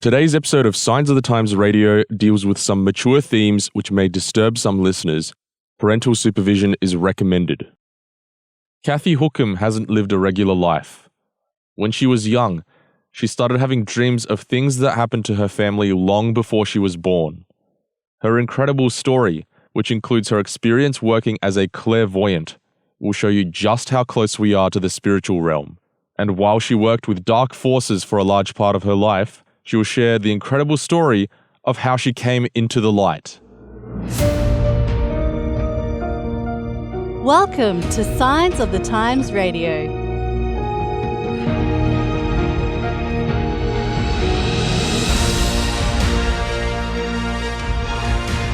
Today's episode of Signs of the Times Radio deals with some mature themes which may disturb some listeners. Parental supervision is recommended. Cathy Hookham hasn't lived a regular life. When she was young, she started having dreams of things that happened to her family long before she was born. Her incredible story, which includes her experience working as a clairvoyant, will show you just how close we are to the spiritual realm. And while she worked with dark forces for a large part of her life, she will share the incredible story of how she came into the light. Welcome to Signs of the Times Radio.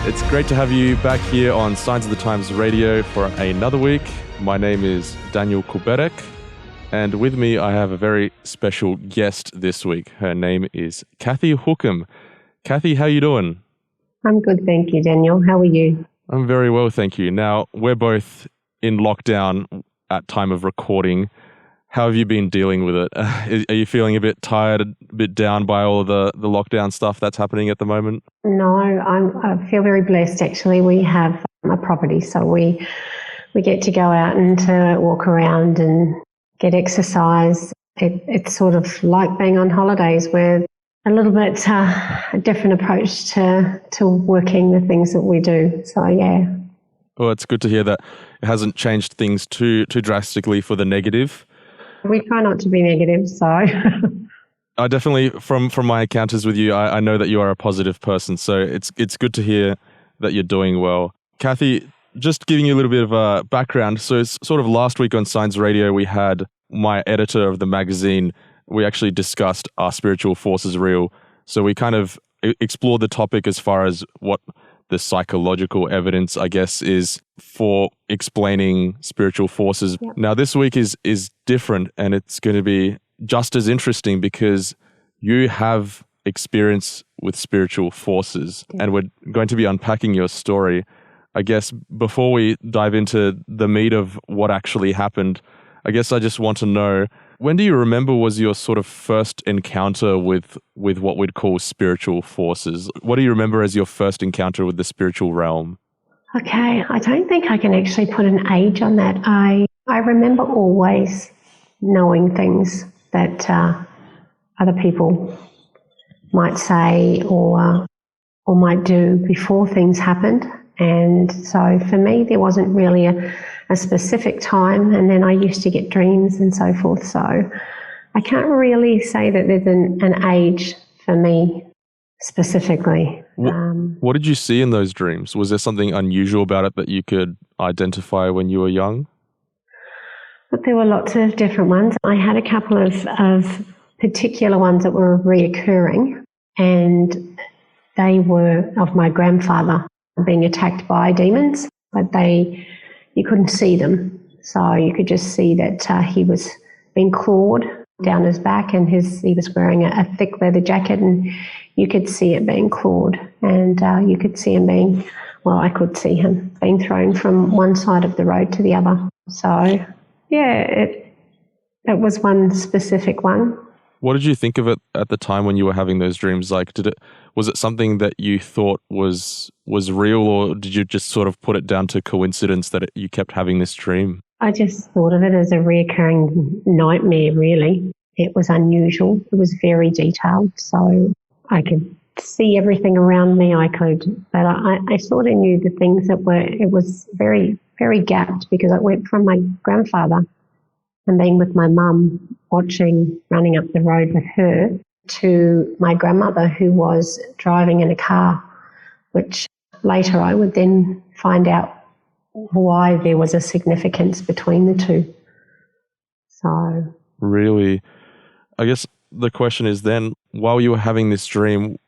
It's great to have you back here on Signs of the Times Radio for another week. My name is Daniel Kuberek, and with me I have a very special guest this week. Her name is Cathy Hookham. Cathy, how are you doing? I'm good, thank you, Daniel. How are you? I'm very well, thank you. Now, we're both in lockdown at time of recording. How have you been dealing with it? Are you feeling a bit tired, a bit down by all of the lockdown stuff that's happening at the moment? No, I feel very blessed, actually. We have a property, so we get to go out and to walk around and get exercise. It's sort of like being on holidays. We're a little bit a different approach to working the things that we do. So, yeah. Well, it's good to hear that it hasn't changed things too drastically for the negative. We try not to be negative, so... I definitely, from my encounters with you, I know that you are a positive person, so it's good to hear that you're doing well. Cathy, just giving you a little bit of a background, so it's sort of last week on Science Radio, we had my editor of the magazine. We actually discussed Are Spiritual Forces Real? So we kind of explored the topic as far as what the psychological evidence, I guess, is for explaining spiritual forces. Yep. Now, this week is different, and it's going to be just as interesting because you have experience with spiritual forces, and we're going to be unpacking your story. I guess before we dive into the meat of what actually happened, I guess I just want to know, when do you remember was your sort of first encounter with what we'd call spiritual forces? What do you remember as your first encounter with the spiritual realm? Okay, I don't think I can actually put an age on that. I remember always knowing things that other people might say or might do before things happened. And so for me, there wasn't really a specific time. And then I used to get dreams and so forth. So I can't really say that there's an age for me specifically. What did you see in those dreams? Was there something unusual about it that you could identify when you were young? But there were lots of different ones. I had a couple of particular ones that were reoccurring, and they were of my grandfather being attacked by demons, but you couldn't see them. So you could just see that he was being clawed down his back, and he was wearing a thick leather jacket, and you could see it being clawed, and you could see him I could see him being thrown from one side of the road to the other. So, yeah, it was one specific one. What did you think of it at the time when you were having those dreams? Like, was it something that you thought was real, or did you just sort of put it down to coincidence that you kept having this dream? I just thought of it as a reoccurring nightmare, really. It was unusual. It was very detailed, so I could see everything around me. But I sort of knew the things it was very, very gapped, because it went from my grandfather and being with my mum, running up the road with her, to my grandmother, who was driving in a car, which later I would then find out why there was a significance between the two. So, really, I guess the question is then, while you were having this dream,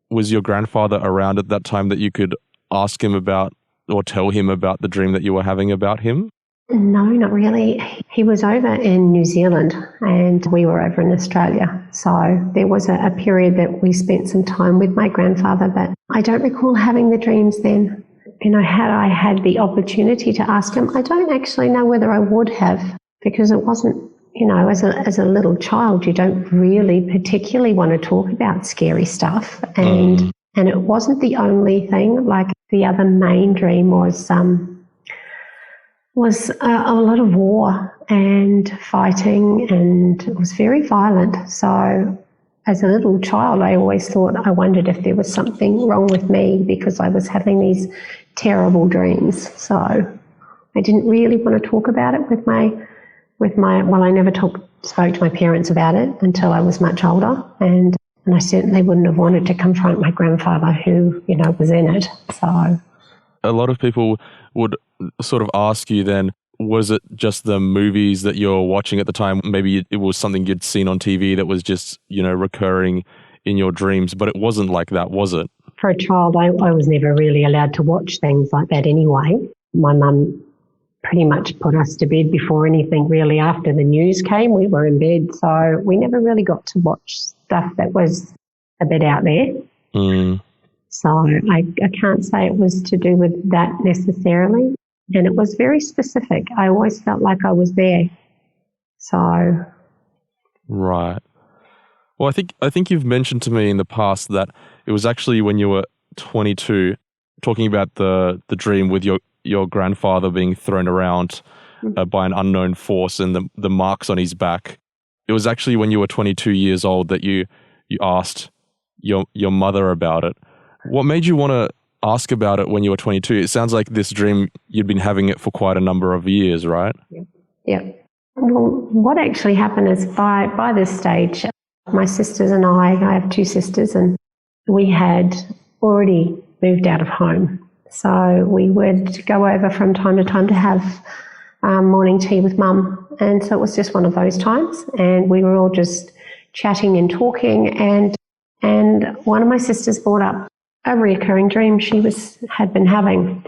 was your grandfather around at that time that you could ask him about or tell him about the dream that you were having about him? No, not really. He was over in New Zealand and we were over in Australia. So there was a period that we spent some time with my grandfather, but I don't recall having the dreams then. Had I had the opportunity to ask him, I don't actually know whether I would have, because it wasn't as a little child, you don't really particularly want to talk about scary stuff. And it wasn't the only thing. Like, the other main dream was a lot of war and fighting, and it was very violent. So as a little child, I always I wondered if there was something wrong with me because I was having these terrible dreams. So I didn't really want to talk about it with my, I never spoke to my parents about it until I was much older. And I certainly wouldn't have wanted to confront my grandfather who, was in it. So a lot of people would sort of ask you then, was it just the movies that you're watching at the time? Maybe it was something you'd seen on TV that was just, recurring in your dreams, but it wasn't like that, was it? For a child, I was never really allowed to watch things like that anyway. My mum pretty much put us to bed before anything really. After the news came, we were in bed, so we never really got to watch stuff that was a bit out there. So I can't say it was to do with that necessarily. And it was very specific. I always felt like I was there. So. Right. Well, I think you've mentioned to me in the past that it was actually when you were 22, talking about the dream with your grandfather being thrown around by an unknown force and the marks on his back. It was actually when you were 22 years old that you asked your mother about it. What made you want to ask about it when you were 22? It sounds like this dream, you'd been having it for quite a number of years, right? Yeah. Well, what actually happened is by this stage, my sisters and I have two sisters, and we had already moved out of home. So we would go over from time to time to have morning tea with Mum. And so it was just one of those times. And we were all just chatting and talking. And one of my sisters brought up a recurring dream she had been having.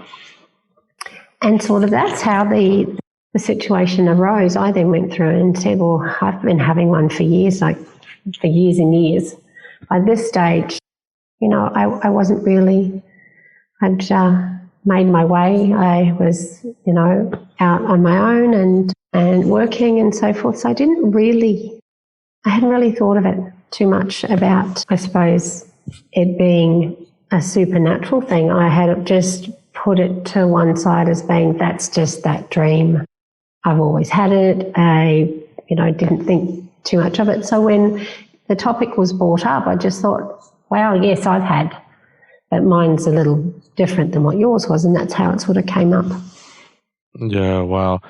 And sort of that's how the situation arose. I then went through and said, well, I've been having one for years, like for years and years. By this stage, I wasn't really, I'd made my way. I was, out on my own and working and so forth. So I hadn't really thought of it too much about, I suppose, it being a supernatural thing. I had just put it to one side as being, that's just that dream. I've always had it. I, didn't think too much of it. So when the topic was brought up, I just thought, wow, yes, I've had, but mine's a little different than what yours was, and that's how it sort of came up. Yeah, wow.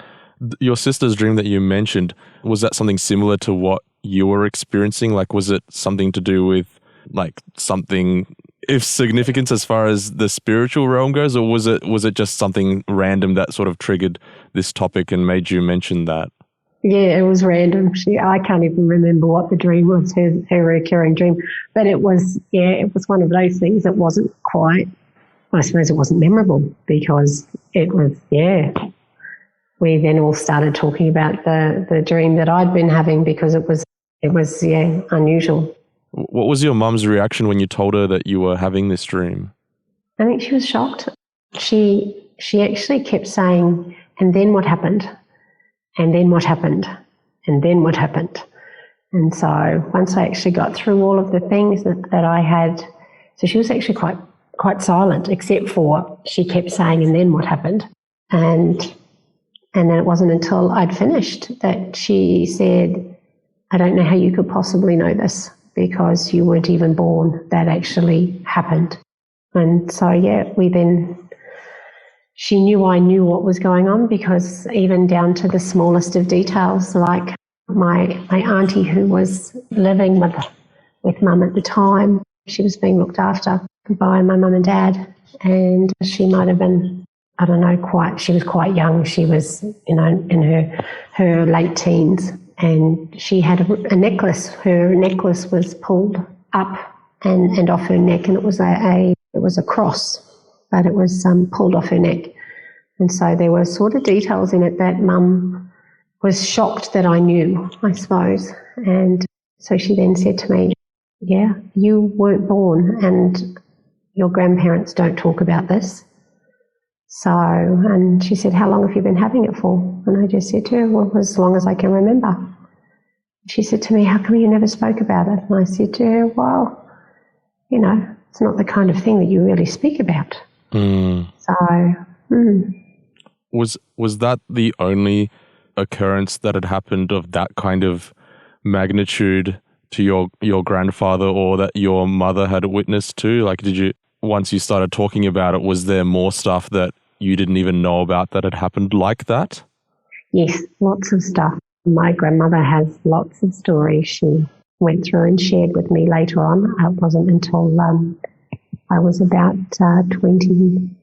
Your sister's dream that you mentioned, was that something similar to what you were experiencing? Like, was it something to do with, like, something of significance as far as the spiritual realm goes, or was it just something random that sort of triggered this topic and made you mention that? Yeah, it was random. I can't even remember what the dream was, her recurring dream. But it was one of those things that wasn't quite, I suppose it wasn't memorable because it was, we then all started talking about the dream that I'd been having because it was unusual. What was your mum's reaction when you told her that you were having this dream? I think she was shocked. She actually kept saying, and then what happened? And then what happened? And then what happened? And so once I actually got through all of the things that I had, so she was actually quite silent, except for she kept saying, and then what happened? And then it wasn't until I'd finished that she said, I don't know how you could possibly know this because you weren't even born. That actually happened. And so, she knew I knew what was going on because even down to the smallest of details, like my auntie who was living with Mum at the time, she was being looked after by my mum and dad, and she might have been, I don't know, she was quite young. She was, in her late teens, and she had a necklace. Her necklace was pulled up and off her neck, and it was a cross, but it was pulled off her neck. And so there were sort of details in it that Mum was shocked that I knew, I suppose. And so she then said to me, yeah, you weren't born and your grandparents don't talk about this. So, and she said, how long have you been having it for? And I just said to her, well, as long as I can remember. She said to me, how come you never spoke about it? And I said to her, well, it's not the kind of thing that you really speak about. So, Was that the only occurrence that had happened of that kind of magnitude to your grandfather, or that your mother had witnessed to? Like, once you started talking about it, was there more stuff that you didn't even know about that had happened like that? Yes, lots of stuff. My grandmother has lots of stories she went through and shared with me later on. It wasn't until I was about 27,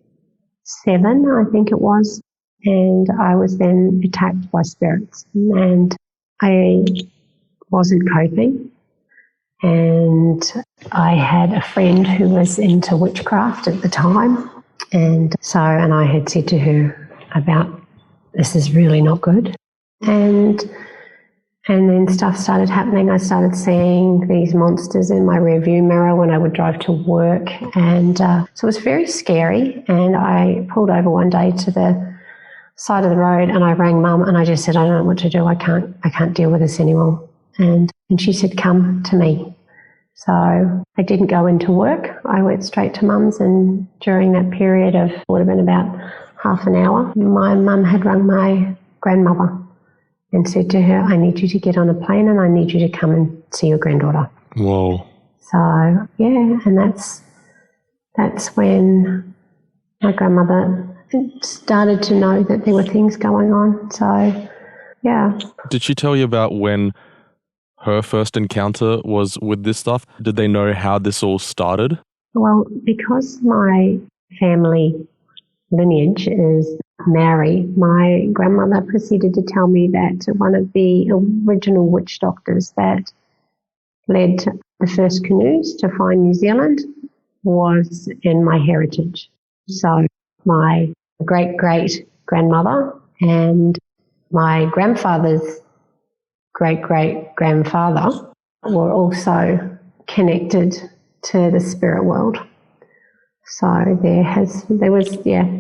I think it was, and I was then attacked by spirits, and I wasn't coping. And I had a friend who was into witchcraft at the time, and I had said to her about, this is really not good. And then stuff started happening. I started seeing these monsters in my rearview mirror when I would drive to work. And so it was very scary. And I pulled over one day to the side of the road and I rang Mum and I just said, I don't know what to do. I can't deal with this anymore. And she said, come to me. So I didn't go into work. I went straight to Mum's, and during that period of, would have been about half an hour, my mum had rung my grandmother and said to her, I need you to get on a plane and I need you to come and see your granddaughter. Whoa. So, yeah, and that's when my grandmother started to know that there were things going on. So, yeah. Did she tell you about when her first encounter was with this stuff? Did they know how this all started? Well, because my family lineage is Maori, my grandmother proceeded to tell me that one of the original witch doctors that led the first canoes to find New Zealand was in my heritage. So my great-great-grandmother and my grandfather's great-great-grandfather were also connected to the spirit world. So there was,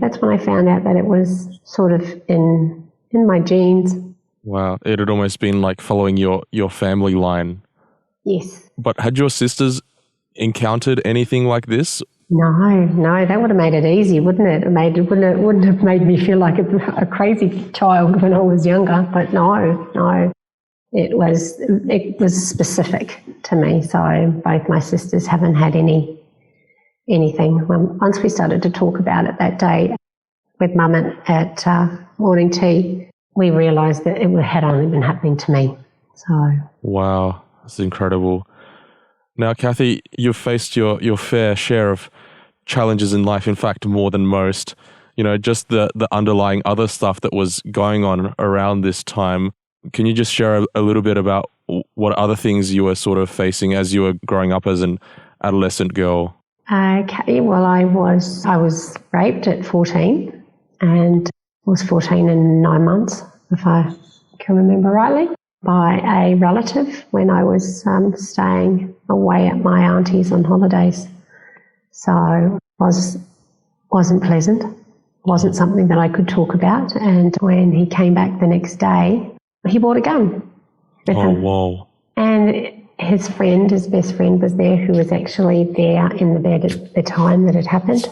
that's when I found out that it was sort of in my genes. Wow, it had almost been like following your family line. Yes. But had your sisters encountered anything like this? No, that would have made it easy, wouldn't it? It wouldn't have made me feel like a crazy child when I was younger. But no, it was specific to me. So both my sisters haven't had anything. Once we started to talk about it that day with Mum at morning tea, we realised that it had only been happening to me. So wow, that's incredible. Now, Cathy, you've faced your fair share of challenges in life, in fact, more than most. Just the underlying other stuff that was going on around this time. Can you just share a little bit about what other things you were sort of facing as you were growing up as an adolescent girl? Okay, well, I was raped at 14 and was 14 and 9 months, if I can remember rightly, by a relative when I was staying away at my auntie's on holidays. So it wasn't pleasant. It wasn't something that I could talk about. And when he came back the next day, he brought a gun with him. Whoa. And his best friend was there, who was actually there in the bed at the time that it happened.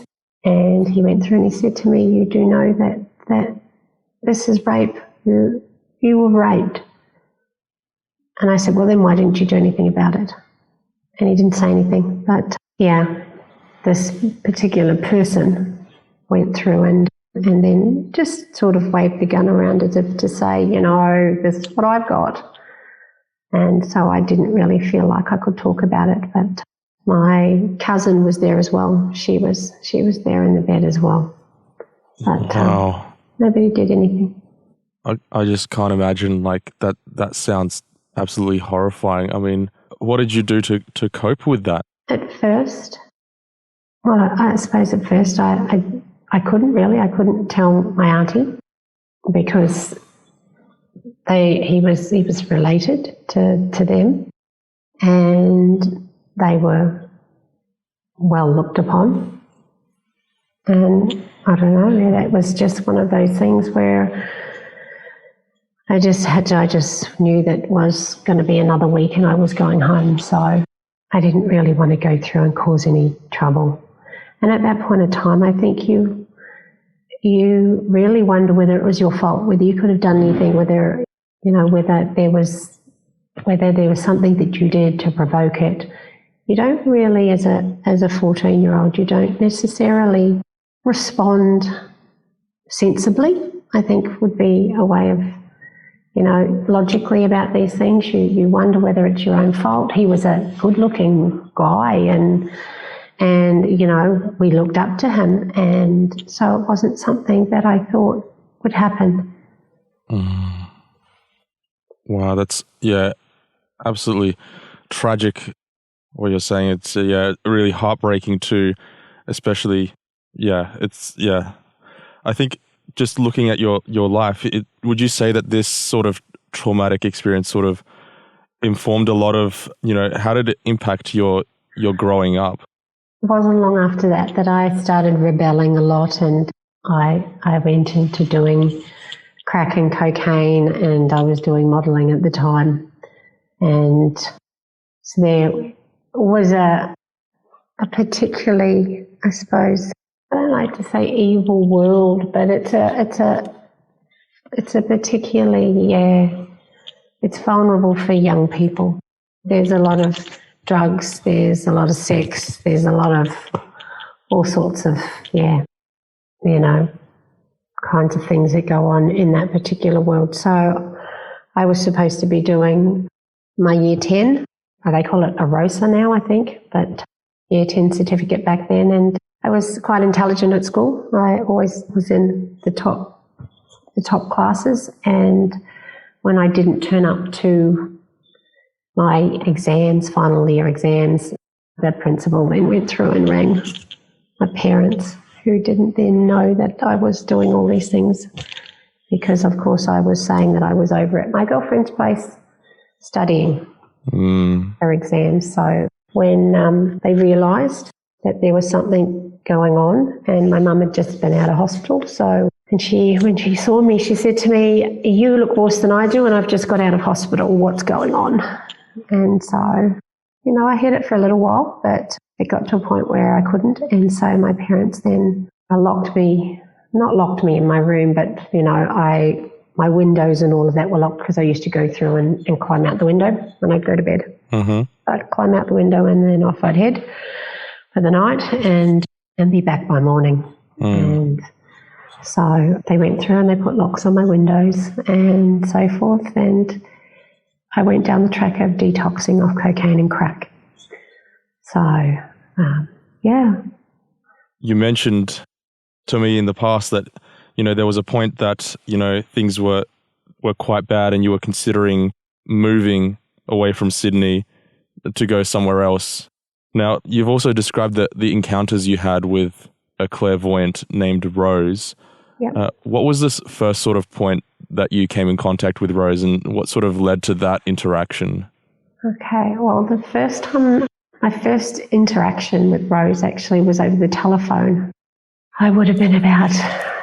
And he went through and he said to me, you do know that this is rape. You were raped. And I said, well, then why didn't you do anything about it? And he didn't say anything. But yeah, this particular person went through and then just sort of waved the gun around as if to say, this is what I've got. And so I didn't really feel like I could talk about it. But my cousin was there as well. She was there in the bed as well. But wow. Nobody did anything. I just can't imagine, like, that sounds absolutely horrifying. I mean, what did you do to cope with that? At first, well, I suppose at first I couldn't tell my auntie because he was related to them and they were well looked upon. And I don't know, that was just one of those things where I just knew that it was going to be another week and I was going home. So I didn't really want to go through and cause any trouble. And at that point in time, I think you really wonder whether it was your fault, whether you could have done anything, whether there was something that you did to provoke it. You don't really, as a 14-year-old, you don't necessarily respond sensibly, I think would be a way of, logically about these things. You wonder whether it's your own fault. He was a good-looking guy and we looked up to him, and so it wasn't something that I thought would happen. Wow, that's, absolutely tragic what you're saying. It's, really heartbreaking too, especially, I think just looking at your life, would you say that this sort of traumatic experience sort of informed a lot of, how did it impact your growing up? It wasn't long after that I started rebelling a lot, and I went into doing crack and cocaine, and I was doing modelling at the time. And so there was a particularly, I suppose, I don't like to say evil world, but it's a particularly, it's vulnerable for young people. There's a lot of drugs, there's a lot of sex, there's a lot of all sorts of, kinds of things that go on in that particular world. So I was supposed to be doing my year 10, they call it a ROSA now, I think, but year 10 certificate back then. And I was quite intelligent at school. I always was in the top classes. And when I didn't turn up to my exams, final year exams, the principal then went through and rang my parents, who didn't then know that I was doing all these things, because of course I was saying that I was over at my girlfriend's place studying her exams. So when they realised that there was something going on, and my mum had just been out of hospital, when she saw me, she said to me, "You look worse than I do, and I've just got out of hospital. What's going on?" And so, I hid it for a little while, but it got to a point where I couldn't. And so my parents then not locked me in my room, but, my windows and all of that were locked, because I used to go through and climb out the window when I'd go to bed. I'd climb out the window and then off I'd head for the night and be back by morning. And so they went through and they put locks on my windows and so forth. And I went down the track of detoxing off cocaine and crack. So, You mentioned to me in the past that, there was a point that, things were quite bad and you were considering moving away from Sydney to go somewhere else. Now, you've also described the encounters you had with a clairvoyant named Rose. Yep. What was this first sort of point that you came in contact with Rose, and what sort of led to that interaction? Okay, well, my first interaction with Rose actually was over the telephone. I would have been about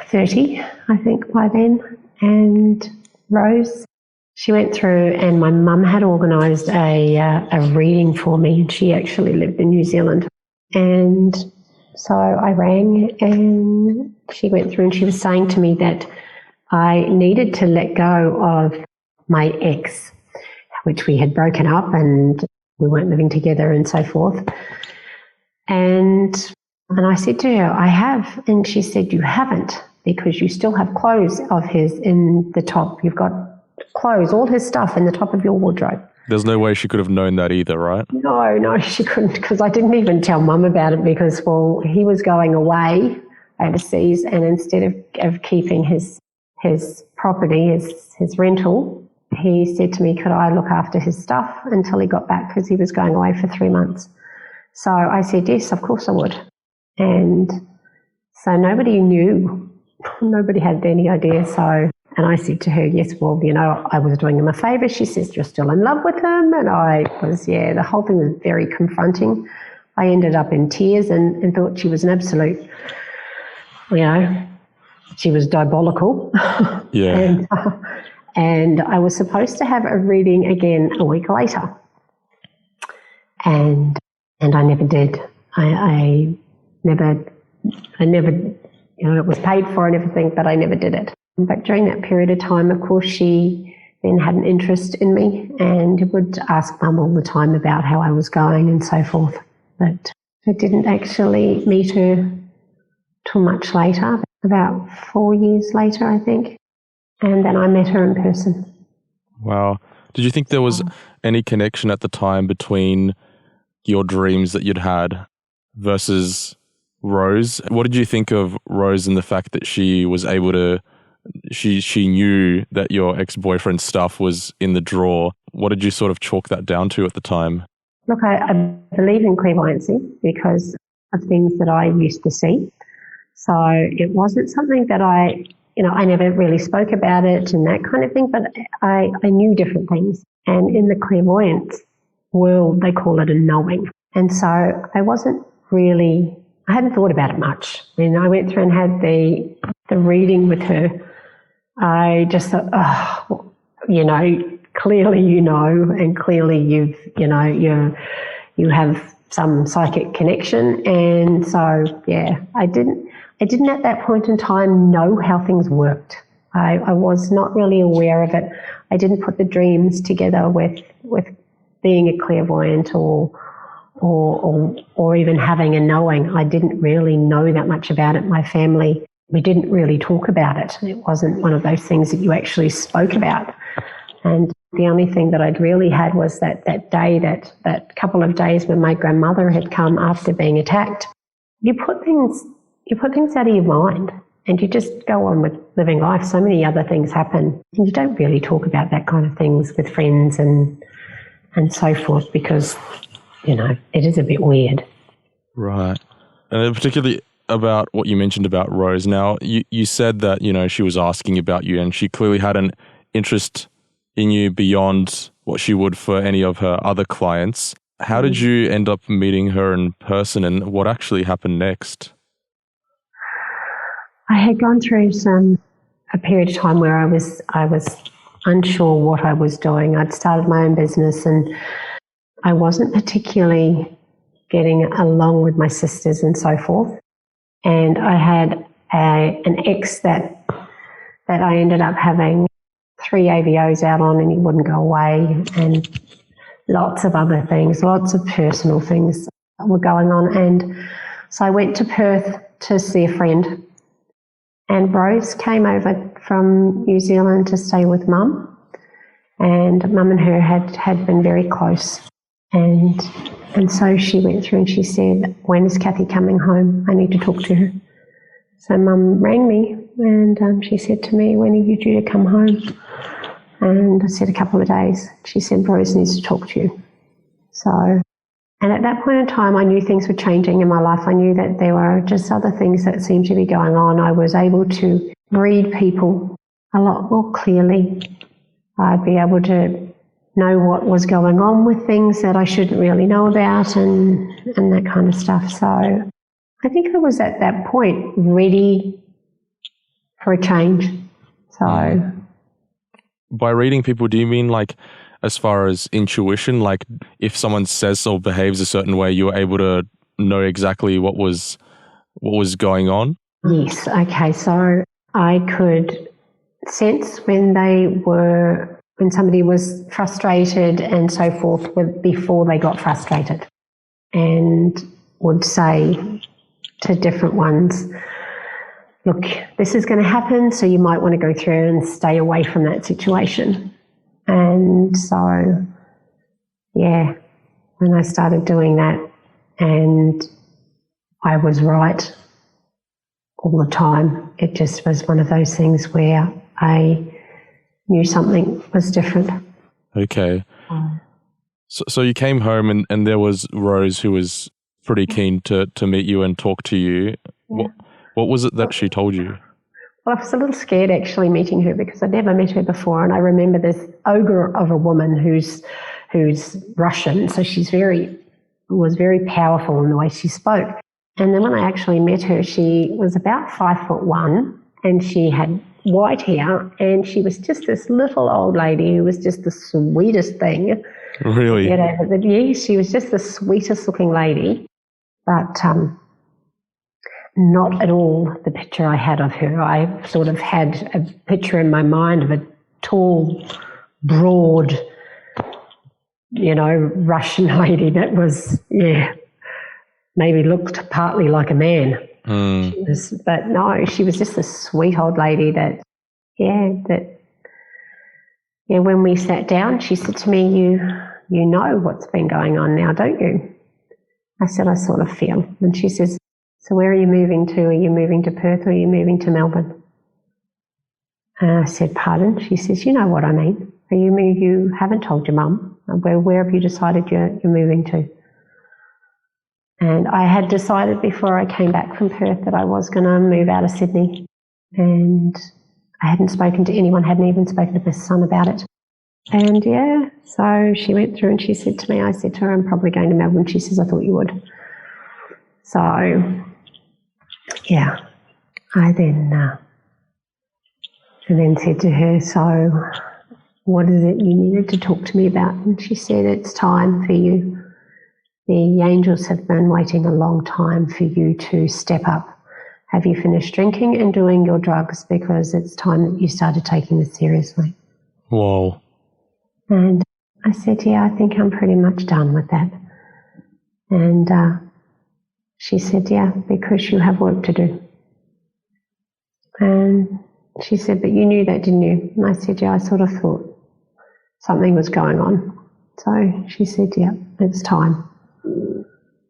30, I think, by then. And Rose, she went through, and my mum had organised a reading for me, and she actually lived in New Zealand. And so I rang, and she went through, and she was saying to me that I needed to let go of my ex, which we had broken up and we weren't living together and so forth. And I said to her, "I have." And she said, "You haven't, because you still have clothes of his in the top. You've got clothes, all his stuff in the top of your wardrobe." There's no way she could have known that either, right? No, she couldn't, because I didn't even tell Mum about it, because, well, he was going away overseas, and instead of keeping his property, his rental, he said to me, could I look after his stuff until he got back, because he was going away for 3 months. So I said, yes, of course I would. And so nobody knew. Nobody had any idea. And I said to her, yes, well, I was doing him a favour. She says, you're still in love with him? And I was, the whole thing was very confronting. I ended up in tears and thought she was an absolute, she was diabolical. Yeah. And I was supposed to have a reading again a week later. And I never did. I never, it was paid for and everything, but I never did it. But during that period of time, of course, she then had an interest in me and would ask Mum all the time about how I was going and so forth. But I didn't actually meet her till much later, about 4 years later, I think. And then I met her in person. Wow. Did you think there was any connection at the time between your dreams that you'd had versus Rose? What did you think of Rose and the fact that she was able to, she knew that your ex-boyfriend's stuff was in the drawer? What did you sort of chalk that down to at the time? Look, I believe in clairvoyancy because of things that I used to see. So it wasn't something that I never really spoke about it and that kind of thing, but I knew different things. And in the clairvoyance world, they call it a knowing. And so I hadn't thought about it much. When I went through and had the reading with her, I just thought, clearly and clearly you have some psychic connection. And so, yeah, I didn't at that point in time know how things worked. I was not really aware of it. I didn't put the dreams together with being a clairvoyant or even having a knowing. I didn't really know that much about it. My family, we didn't really talk about it. It wasn't one of those things that you actually spoke about. And the only thing that I'd really had was that day, that couple of days when my grandmother had come after being attacked. You put things out of your mind and you just go on with living life. So many other things happen and you don't really talk about that kind of things with friends and so forth because, it is a bit weird. Right. And particularly about what you mentioned about Rose. Now, you said that, she was asking about you and she clearly had an interest in you beyond what she would for any of her other clients. How did you end up meeting her in person and what actually happened next? I had gone through a period of time where I was unsure what I was doing. I'd started my own business and I wasn't particularly getting along with my sisters and so forth. And I had an ex that I ended up having 3 AVOs out on and he wouldn't go away, and lots of other things, lots of personal things were going on. And so I went to Perth to see a friend. And Rose came over from New Zealand to stay with Mum. And Mum and her had been very close. And so she went through and she said, "When is Cathy coming home? I need to talk to her." So Mum rang me and she said to me, "When are you due to come home?" And I said, "A couple of days." She said, "Rose needs to talk to you." And at that point in time, I knew things were changing in my life. I knew that there were just other things that seemed to be going on. I was able to read people a lot more clearly. I'd be able to know what was going on with things that I shouldn't really know about and that kind of stuff. So I think I was at that point ready for a change. So by reading people, do you mean like as far as intuition, like if someone says or behaves a certain way, you were able to know exactly what was going on? Yes. Okay. So I could sense when somebody was frustrated and so forth before they got frustrated, and would say to different ones, "Look, this is going to happen, so you might want to go through and stay away from that situation." And so, yeah, when I started doing that, and I was right all the time, it just was one of those things where I knew something was different. Okay. So you came home and there was Rose who was pretty keen to meet you and talk to you. Yeah. What was it that she told you? Well, I was a little scared actually meeting her because I'd never met her before, and I remember this ogre of a woman who's Russian, so was very powerful in the way she spoke. And then when I actually met her, she was about 5'1", and she had white hair, and she was just this little old lady who was just the sweetest thing. Really? Yeah, she was just the sweetest looking lady, but not at all the picture I had of her. I sort of had a picture in my mind of a tall, broad, Russian lady that was, maybe looked partly like a man. But no, she was just a sweet old lady that when we sat down, she said to me, you know what's been going on now, don't you? I said, I sort of feel. And she says, so where are you moving to? Are you moving to Perth or are you moving to Melbourne? And I said, pardon? She says, you know what I mean. You haven't told your mum. Where have you decided you're moving to? And I had decided before I came back from Perth that I was going to move out of Sydney. And I hadn't spoken to anyone, hadn't even spoken to my son about it. And so she went through and she said to me, I said to her, I'm probably going to Melbourne. She says, I thought you would. So, I then said to her, so what is it you needed to talk to me about? And she said, it's time for you. The angels have been waiting a long time for you to step up. Have you finished drinking and doing your drugs? Because it's time that you started taking this seriously. Whoa. And I said, I think I'm pretty much done with that. And she said, because you have work to do. And she said, but you knew that, didn't you? And I said, I sort of thought something was going on. So she said, it's time.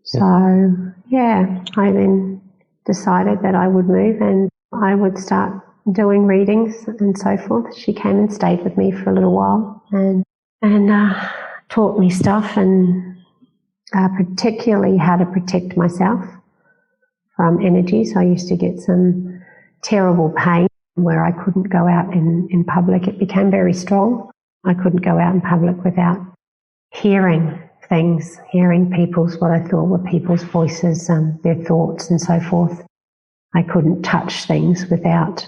So, I then decided that I would move and I would start doing readings and so forth. She came and stayed with me for a little while and taught me stuff and particularly how to protect myself from energies. I used to get some terrible pain where I couldn't go out in public. It became very strong. I couldn't go out in public without hearing things, hearing what I thought were people's voices and their thoughts and so forth. I couldn't touch things without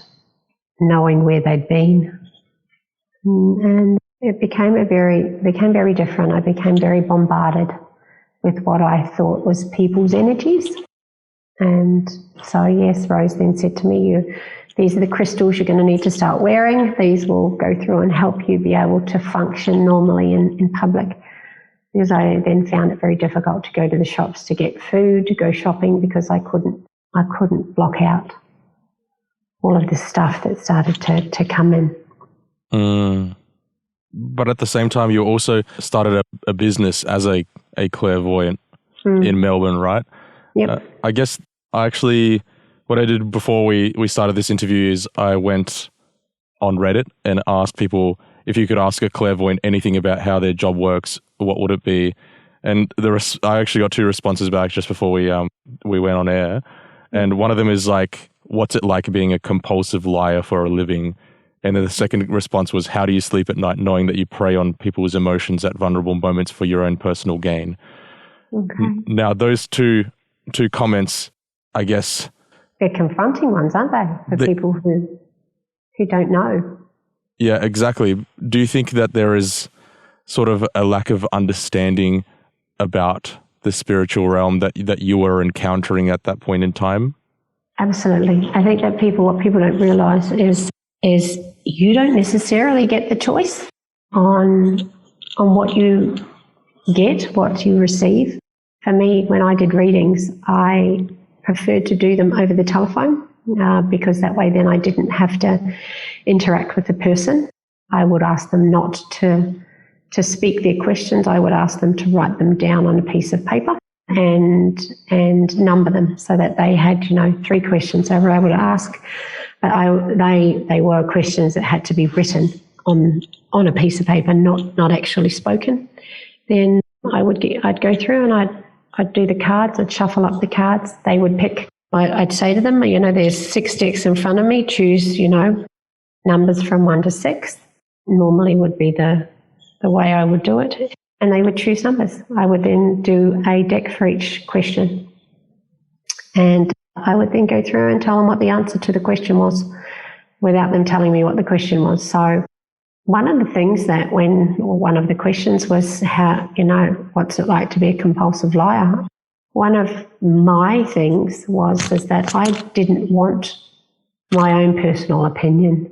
knowing where they'd been. And it became very different. I became very bombarded with what I thought was people's energies. And so, yes, Rose then said to me, these are the crystals you're going to need to start wearing. These will go through and help you be able to function normally in public. Because I then found it very difficult to go to the shops to get food, to go shopping, because I couldn't block out all of this stuff that started to come in. But at the same time, you also started a business as a clairvoyant in Melbourne, right? Yep. I guess what I did before we started this interview is I went on Reddit and asked people, if you could ask a clairvoyant anything about how their job works, what would it be? And I actually got 2 responses back just before we went on air. And one of them is like, what's it like being a compulsive liar for a living? And then the second response was, how do you sleep at night knowing that you prey on people's emotions at vulnerable moments for your own personal gain? Okay. Now, those two comments, I guess... They're confronting ones, aren't they? For people who don't know. Yeah, exactly. Do you think that there is sort of a lack of understanding about the spiritual realm that you were encountering at that point in time? Absolutely. I think that what people don't realise is you don't necessarily get the choice on what you get, what you receive. For me, when I did readings, I preferred to do them over the telephone because that way then I didn't have to interact with the person. I would ask them not to speak their questions. I would ask them to write them down on a piece of paper and number them so that they had, 3 questions they were able to ask. But they were questions that had to be written on a piece of paper, not actually spoken. Then I'd go through and I'd do the cards. I'd shuffle up the cards. They would pick. I'd say to them, there's 6 decks in front of me. Choose, numbers from 1 to 6. Normally would be the way I would do it. And they would choose numbers. I would then do a deck for each question. And I would then go through and tell them what the answer to the question was. without them telling me what the question was. So one of the things that one of the questions was how, what's it like to be a compulsive liar? One of my things is that I didn't want my own personal opinion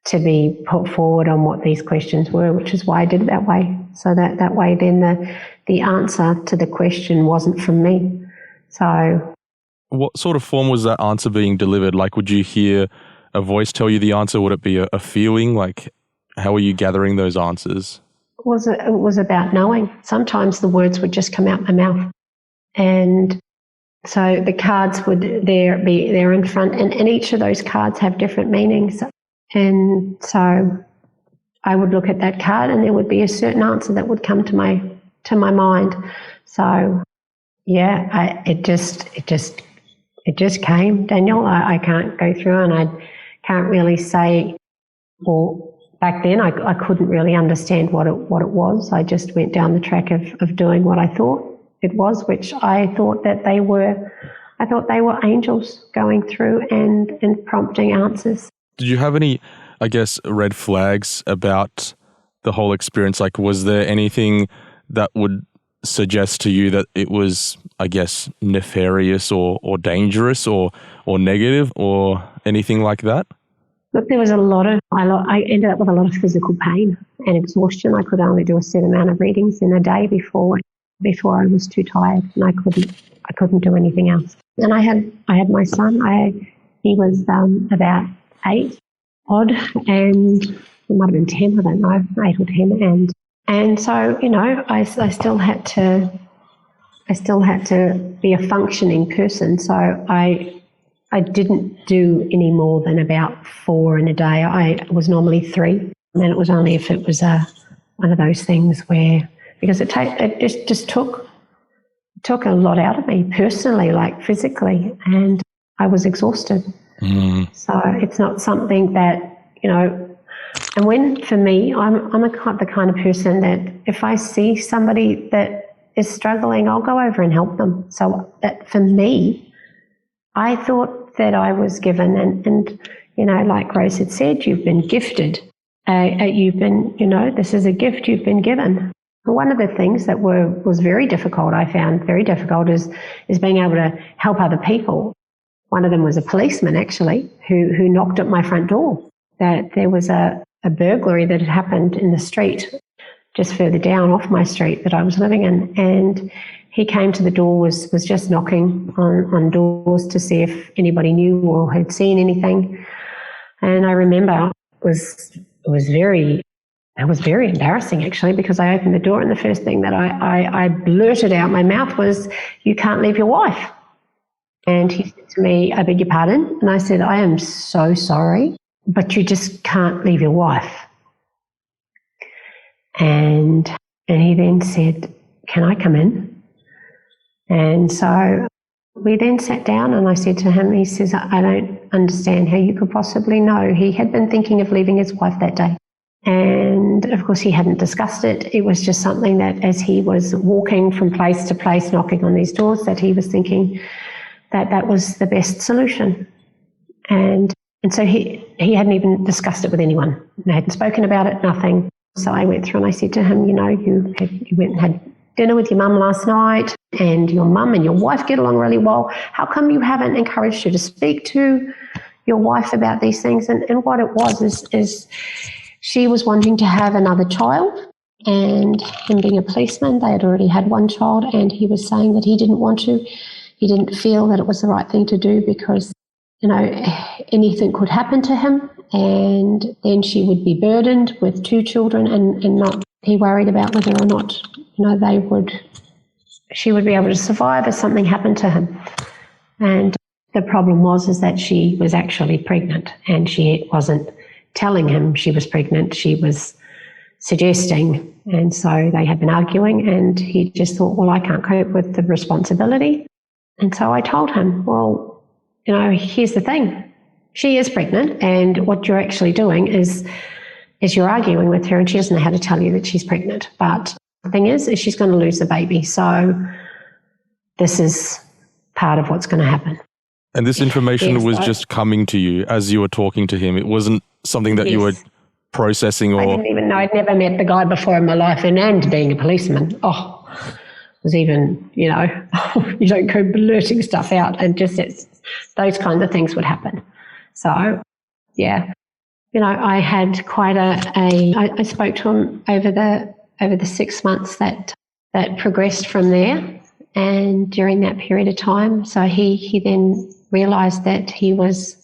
to be put forward on what these questions were, which is why I did it that way. So that way then the answer to the question wasn't from me. So what sort of form was that answer being delivered? Like, would you hear a voice tell you the answer? Would it be a feeling? Like, how were you gathering those answers? it was about knowing. Sometimes the words would just come out my mouth. And so the cards would be there in front, and each of those cards have different meanings. And so I would look at that card and there would be a certain answer that would come to my mind. So yeah, it just came, Daniel. I can't go through and I can't really say, or back then I couldn't really understand what it was. I just went down the track of doing what I thought it was, which I thought they were angels going through and prompting answers. Did you have any, I guess, red flags about the whole experience? Like, was there anything that would suggest to you that it was, I guess, nefarious or dangerous or negative or anything like that? Look, there was I ended up with a lot of physical pain and exhaustion. I could only do a set amount of readings in a day before I was too tired, and I couldn't do anything else. And I had my son. He was about 8 odd, and it might have been 10. I don't know, 8 or 10. And so I still had to be a functioning person. So I didn't do any more than about 4 in a day. I was normally 3, and it was only if it was one of those things where, because it just took a lot out of me personally, like physically, and I was exhausted. So it's not something that, and when, for me, I'm the kind of person that if I see somebody that is struggling, I'll go over and help them. So that for me, I thought that I was given, and like Rose had said, you've been gifted. This is a gift you've been given. One of the things that was very difficult, I found very difficult, is being able to help other people. One of them was a policeman, actually, who knocked at my front door. That there was a burglary that had happened in the street, just further down off my street that I was living in. And he came to the door, was just knocking on doors to see if anybody knew or had seen anything. And I remember it was very embarrassing, actually, because I opened the door and the first thing that I blurted out my mouth was, "You can't leave your wife." And he said to me, "I beg your pardon?" And I said, "I am so sorry, but you just can't leave your wife." And he then said, "Can I come in?" And so we then sat down, and I said to him, he says, "I don't understand how you could possibly know." He had been thinking of leaving his wife that day. And of course he hadn't discussed it. It was just something that as he was walking from place to place, knocking on these doors, that he was thinking that was the best solution. And so he hadn't even discussed it with anyone. They hadn't spoken about it, nothing. So I went through and I said to him, you went and had dinner with your mum last night, and your mum and your wife get along really well. How come you haven't encouraged her to speak to your wife about these things? And what it was is she was wanting to have another child, and him being a policeman, they had already had one child, and he was saying that he didn't want to. He didn't feel that it was the right thing to do because, anything could happen to him, and then she would be burdened with 2 children and not be worried about whether or not, she would be able to survive if something happened to him. And the problem is that she was actually pregnant, and she wasn't telling him she was pregnant. She was suggesting, and so they had been arguing, and he just thought, well, I can't cope with the responsibility. And so I told him, well, here's the thing. She is pregnant, and what you're actually doing is you're arguing with her, and she doesn't know how to tell you that she's pregnant. But the thing is she's going to lose the baby. So this is part of what's going to happen. And this information Yes, was just coming to you as you were talking to him. It wasn't something that you were yes. processing I or... didn't even know. I'd never met the guy before in my life, and being a policeman, was even, you don't go blurting stuff out, and just those kinds of things would happen. So, yeah, I had quite I spoke to him over the 6 months that progressed from there, and during that period of time, so he then realised that he was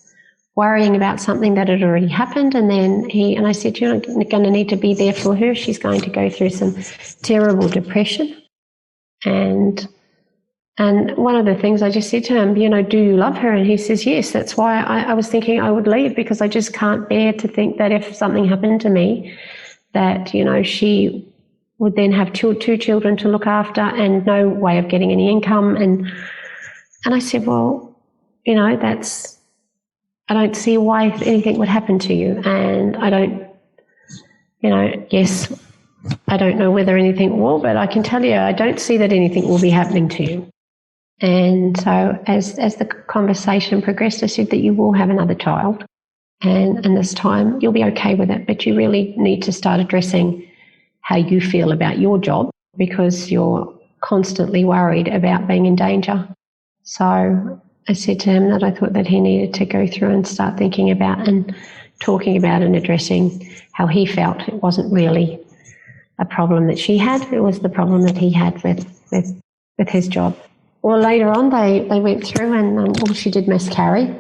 worrying about something that had already happened, and then I said, you're going to need to be there for her. She's going to go through some terrible depression. And one of the things I just said to him, do you love her? And he says, yes. That's why I was thinking I would leave, because I just can't bear to think that if something happened to me, that, she would then have two children to look after and no way of getting any income. And I said, well, I don't see why anything would happen to you. And I don't, yes, I don't know whether anything will, but I can tell you, I don't see that anything will be happening to you. And so as the conversation progressed, I said that you will have another child, and this time you'll be okay with it, but you really need to start addressing how you feel about your job, because you're constantly worried about being in danger. So I said to him that I thought that he needed to go through and start thinking about and talking about and addressing how he felt. It wasn't really a problem that she had, it was the problem that he had with his job. Well, later on they went through and she did miscarry,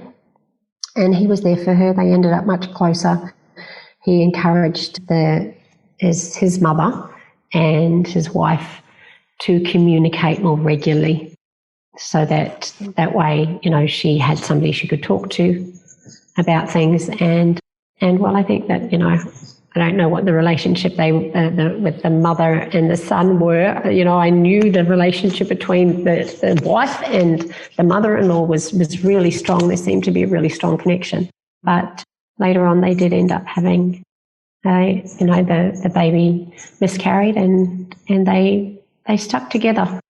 and he was there for her. They ended up much closer. He encouraged his mother and his wife to communicate more regularly, so that way, she had somebody she could talk to about things. And well, I think that, I don't know what the relationship with the mother and the son were. I knew the relationship between the wife and the mother-in-law was really strong. There seemed to be a really strong connection. But later on, they did end up having, the baby miscarried, and they stuck together.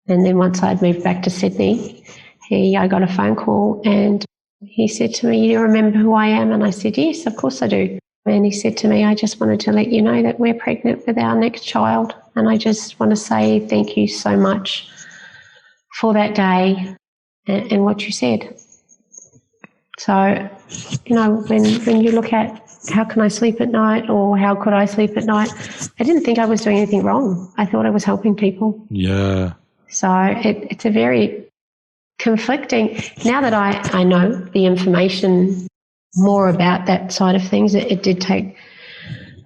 And then once I'd moved back to Sydney, I got a phone call, and he said to me, you remember who I am? And I said, yes, of course I do. And he said to me, I just wanted to let you know that we're pregnant with our next child. And I just want to say thank you so much for that day and what you said. So, when you look at how can I sleep at night, or how could I sleep at night, I didn't think I was doing anything wrong. I thought I was helping people. Yeah. So it's a very conflicting, now that I know the information more about that side of things, it did take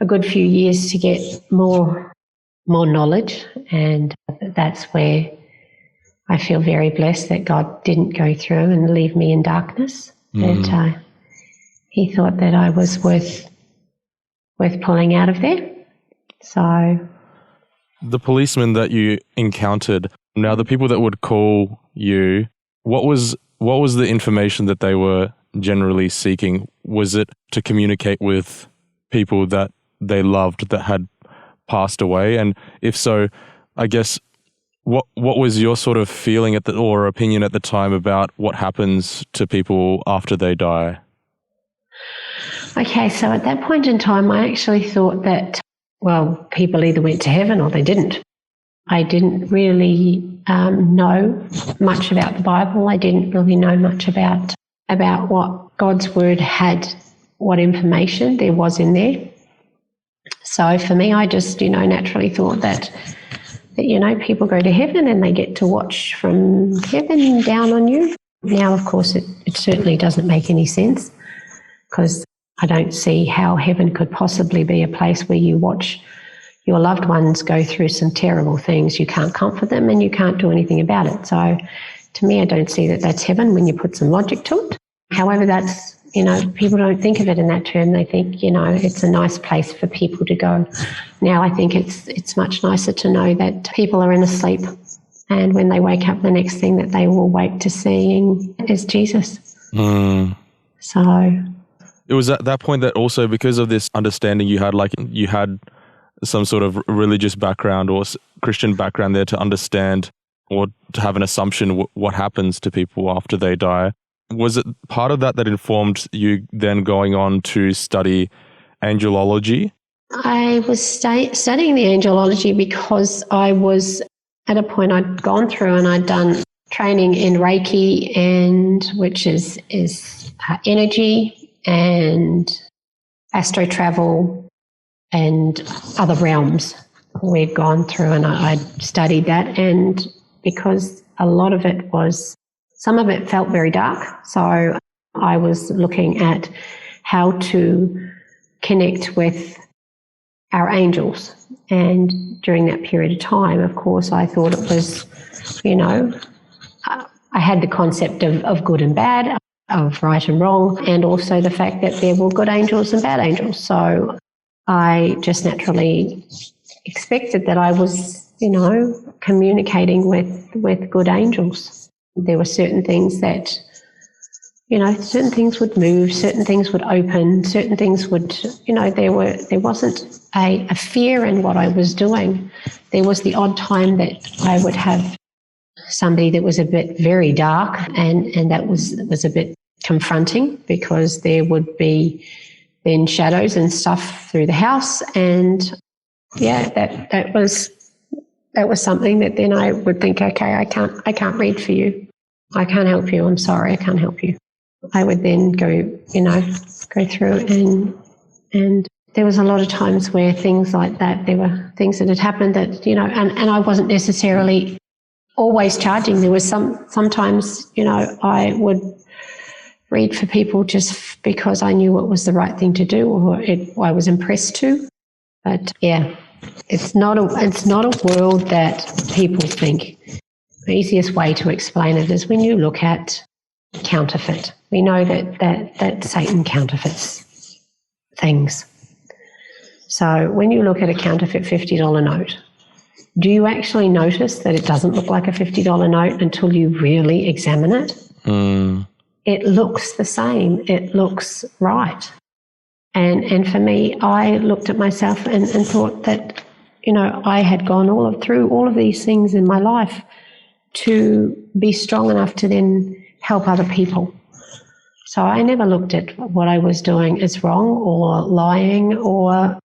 a good few years to get more knowledge, and that's where I feel very blessed that God didn't go through and leave me in darkness, that he thought that I was worth pulling out of there. So the policeman that you encountered, now the people that would call you, what was the information that they were generally seeking? Was it to communicate with people that they loved that had passed away? And if so, I guess what was your sort of feeling or opinion at the time about what happens to people after they die? Okay, so at that point in time, I actually thought that, well, people either went to heaven or they didn't. I didn't really know much about the Bible. I didn't really know much about what God's Word had, what information there was in there. So for me, I just, naturally thought that people go to heaven and they get to watch from heaven down on you. Now, of course, it certainly doesn't make any sense, because I don't see how heaven could possibly be a place where you watch your loved ones go through some terrible things. You can't comfort them and you can't do anything about it. So to me, I don't see that that's heaven when you put some logic to it. However, that's, people don't think of it in that term. They think, it's a nice place for people to go. Now I think it's much nicer to know that people are in a sleep, and when they wake up, the next thing that they will wake to seeing is Jesus. So it was at that point that also, because of this understanding you had some sort of religious background or Christian background there to understand or to have an assumption what happens to people after they die. was it part of that that informed you then going on to study angelology? I was studying the angelology because I was at a point I'd gone through and I'd done training in Reiki, and which is energy and astro travel and other realms. We'd gone through and I'd studied that, and because a lot of it was, some of it felt very dark, so I was looking at how to connect with our angels. And during that period of time, of course, I thought it was, I had the concept of good and bad, of right and wrong, and also the fact that there were good angels and bad angels. So I just naturally expected that I was, communicating with good angels. There were certain things that, certain things would move, certain things would open, certain things would, there wasn't a fear in what I was doing. There was the odd time that I would have somebody that was a bit very dark, and that was a bit confronting, because there would be then shadows and stuff through the house, and that was something that then I would think, okay, I can't read for you. I can't help you. I'm sorry, I can't help you. I would then go through, and there was a lot of times where things like that, there were things that had happened that, and I wasn't necessarily always charging. There was sometimes, I would read for people just because I knew it was the right thing to do, or I was impressed to. But yeah, it's not a world that people think. The easiest way to explain it is when you look at counterfeit. We know that Satan counterfeits things. So when you look at a counterfeit $50 note, do you actually notice that it doesn't look like a $50 note until you really examine it? Mm. It looks the same. It looks right. And for me, I looked at myself and thought that, I had gone through all of these things in my life to be strong enough to then help other people. So I never looked at what I was doing as wrong or lying I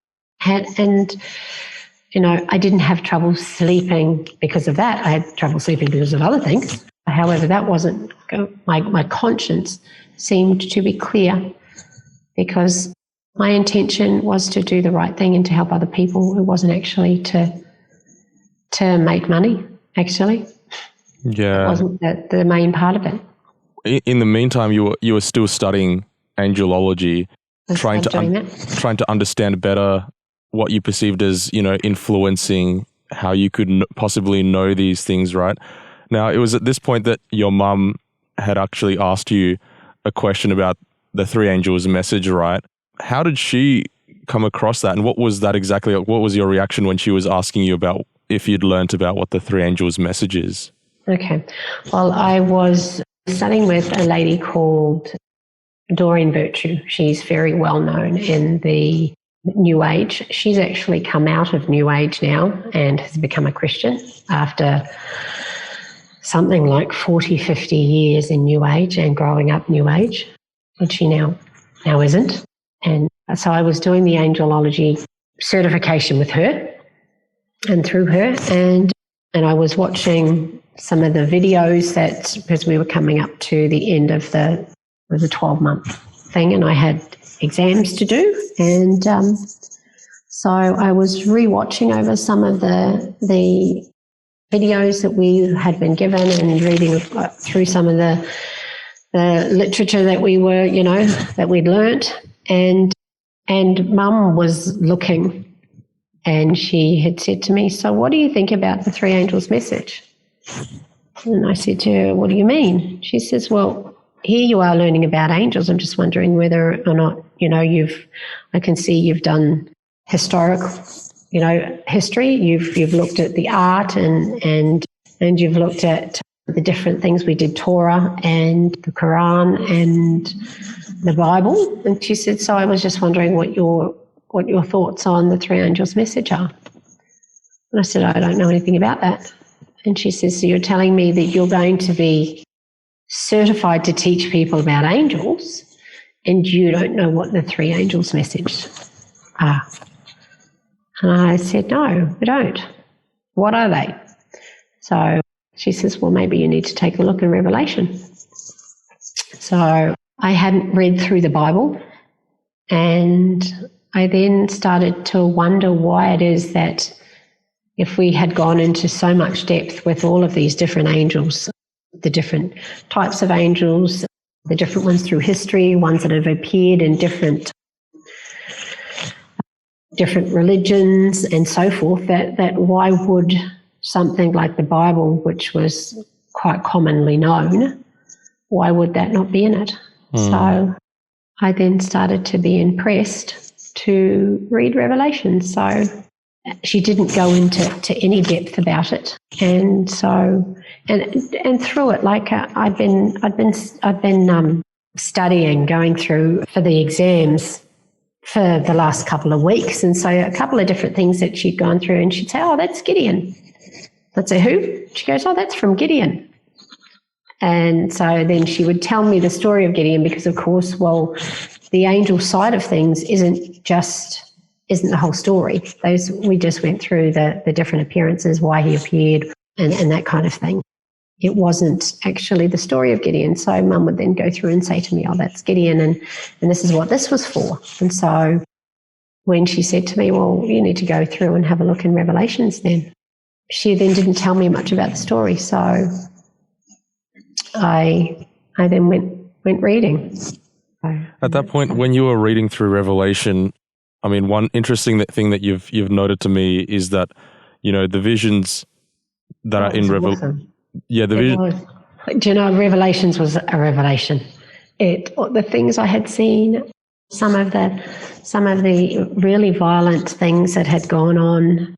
didn't have trouble sleeping because of that. I had trouble sleeping because of other things. However, that wasn't, my conscience seemed to be clear, because my intention was to do the right thing and to help other people. It wasn't actually to make money, actually. Yeah. It wasn't the main part of it. In the meantime, you were still studying angelology, trying to understand better what you perceived as, influencing how you could possibly know these things, right? Now, it was at this point that your mum had actually asked you a question about the three angels message, right? How did she come across that, and what was that exactly? What was your reaction when she was asking you about if you'd learnt about what the three angels message is? Okay. Well, I was studying with a lady called Doreen Virtue. She's very well known in the New Age. She's actually come out of New Age now and has become a Christian after something like 40, 50 years in New Age and growing up New Age, which she now isn't. And so I was doing the angelology certification with her and through her, and I was watching some of the videos because we were coming up to the end of the 12-month thing, and I had exams to do, and so I was rewatching over some of the videos that we had been given and reading through some of the literature that we were, that we'd learnt, and Mum was looking, and she had said to me, "So what do you think about the three angels message?" And I said to her, "What do you mean?" She says, "Well, here you are learning about angels. I'm just wondering whether or not, I can see you've done historic, history. You've looked at the art and you've looked at the different things. We did Torah and the Quran and the Bible." And she said, "So I was just wondering what your thoughts on the three angels message are." And I said, "I don't know anything about that." And she says, "So you're telling me that you're going to be certified to teach people about angels, and you don't know what the three angels' messages are. And I said, no, I don't. What are they? So she says, well, maybe you need to take a look in Revelation. So I hadn't read through the Bible, and I then started to wonder why it is that if we had gone into so much depth with all of these different angels, the different types of angels, the different ones through history, ones that have appeared in different religions and so forth, that why would something like the Bible, which was quite commonly known, why would that not be in it? So I then started to be impressed to read Revelation. So she didn't go into any depth about it, and so and through it, like I've been studying, going through for the exams for the last couple of weeks, and so a couple of different things that she'd gone through, and she'd say, "Oh, that's Gideon." I'd say, "Who?" She goes, "Oh, that's from Gideon." And so then she would tell me the story of Gideon, because of course, well, the angel side of things isn't the whole story. We just went through the different appearances, why he appeared, and that kind of thing. It wasn't actually the story of Gideon. So Mum would then go through and say to me, "Oh, that's Gideon, and this is what this was for." And so when she said to me, "Well, you need to go through and have a look in Revelations," then she then didn't tell me much about the story. So I then went reading. At that point, when you were reading through Revelation, I mean, one interesting thing that you've noted to me is that, the visions that are in Revelation. Yeah, the vision. Do you know, Revelations was a revelation. The things I had seen, some of the really violent things that had gone on,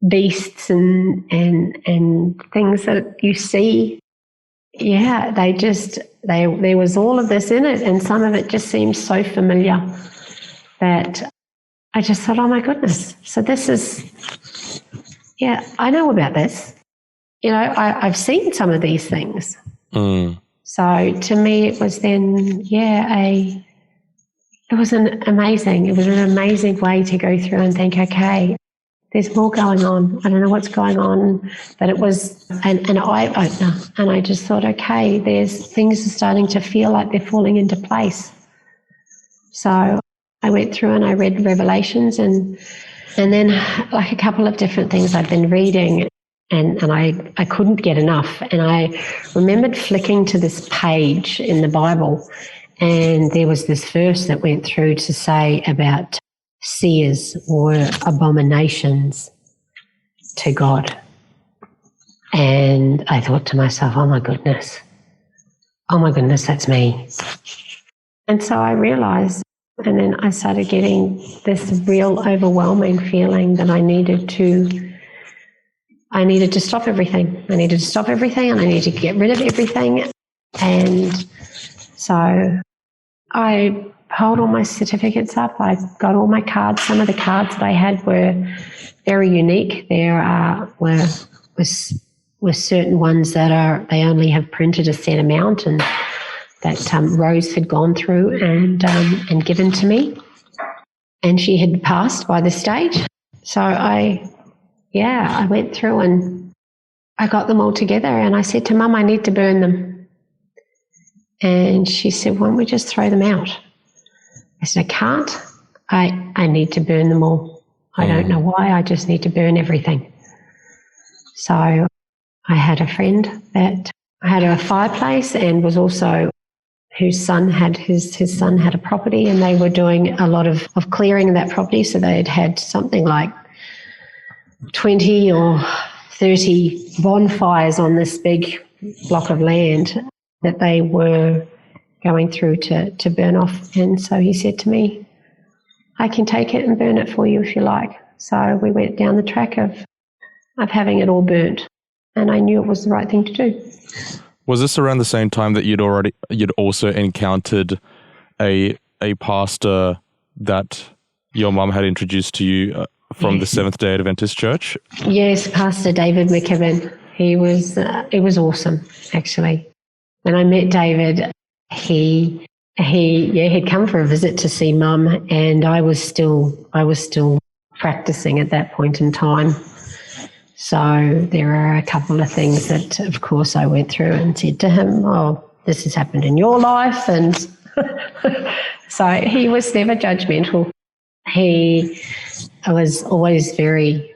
beasts and things that you see. Yeah, there was all of this in it, and some of it just seemed so familiar that I just thought, oh my goodness. So this is, I know about this. I've seen some of these things. So to me, it was then, it was an amazing way to go through and think, okay, there's more going on. I don't know what's going on, but it was an eye-opener. And I just thought, okay, things are starting to feel like they're falling into place. So I went through and I read Revelations, and then like a couple of different things I've been reading, and I couldn't get enough. And I remembered flicking to this page in the Bible, and there was this verse that went through to say about seers or abominations to God. And I thought to myself, oh my goodness, that's me. And so I realized, and then I started getting this real overwhelming feeling that I needed to stop everything. I needed to stop everything, and I needed to get rid of everything. And so I pulled all my certificates up. I got all my cards. Some of the cards that I had were very unique. There were certain ones that they only have printed a set amount, and that Rose had gone through and given to me, and she had passed by this stage. So I went through and I got them all together, and I said to Mum, I need to burn them. And she said, why don't we just throw them out? I said, I can't. I need to burn them all. I don't know why. I just need to burn everything. So I had a friend that had a fireplace, and was also whose son had his son had a property, and they were doing a lot of clearing in that property. So they'd had something like 20 or 30 bonfires on this big block of land that they were going through to burn off. And so he said to me, I can take it and burn it for you if you like. So we went down the track of having it all burnt, and I knew it was the right thing to do. Was this around the same time that you'd also encountered a pastor that your mum had introduced to you from the Seventh-day Adventist Church? Yes, Pastor David McKibben. It was awesome, actually. when I met David, he'd come for a visit to see Mum, and I was still practicing at that point in time. So there are a couple of things that, of course, I went through and said to him, "Oh, this has happened in your life," and so he was never judgmental. He was always very,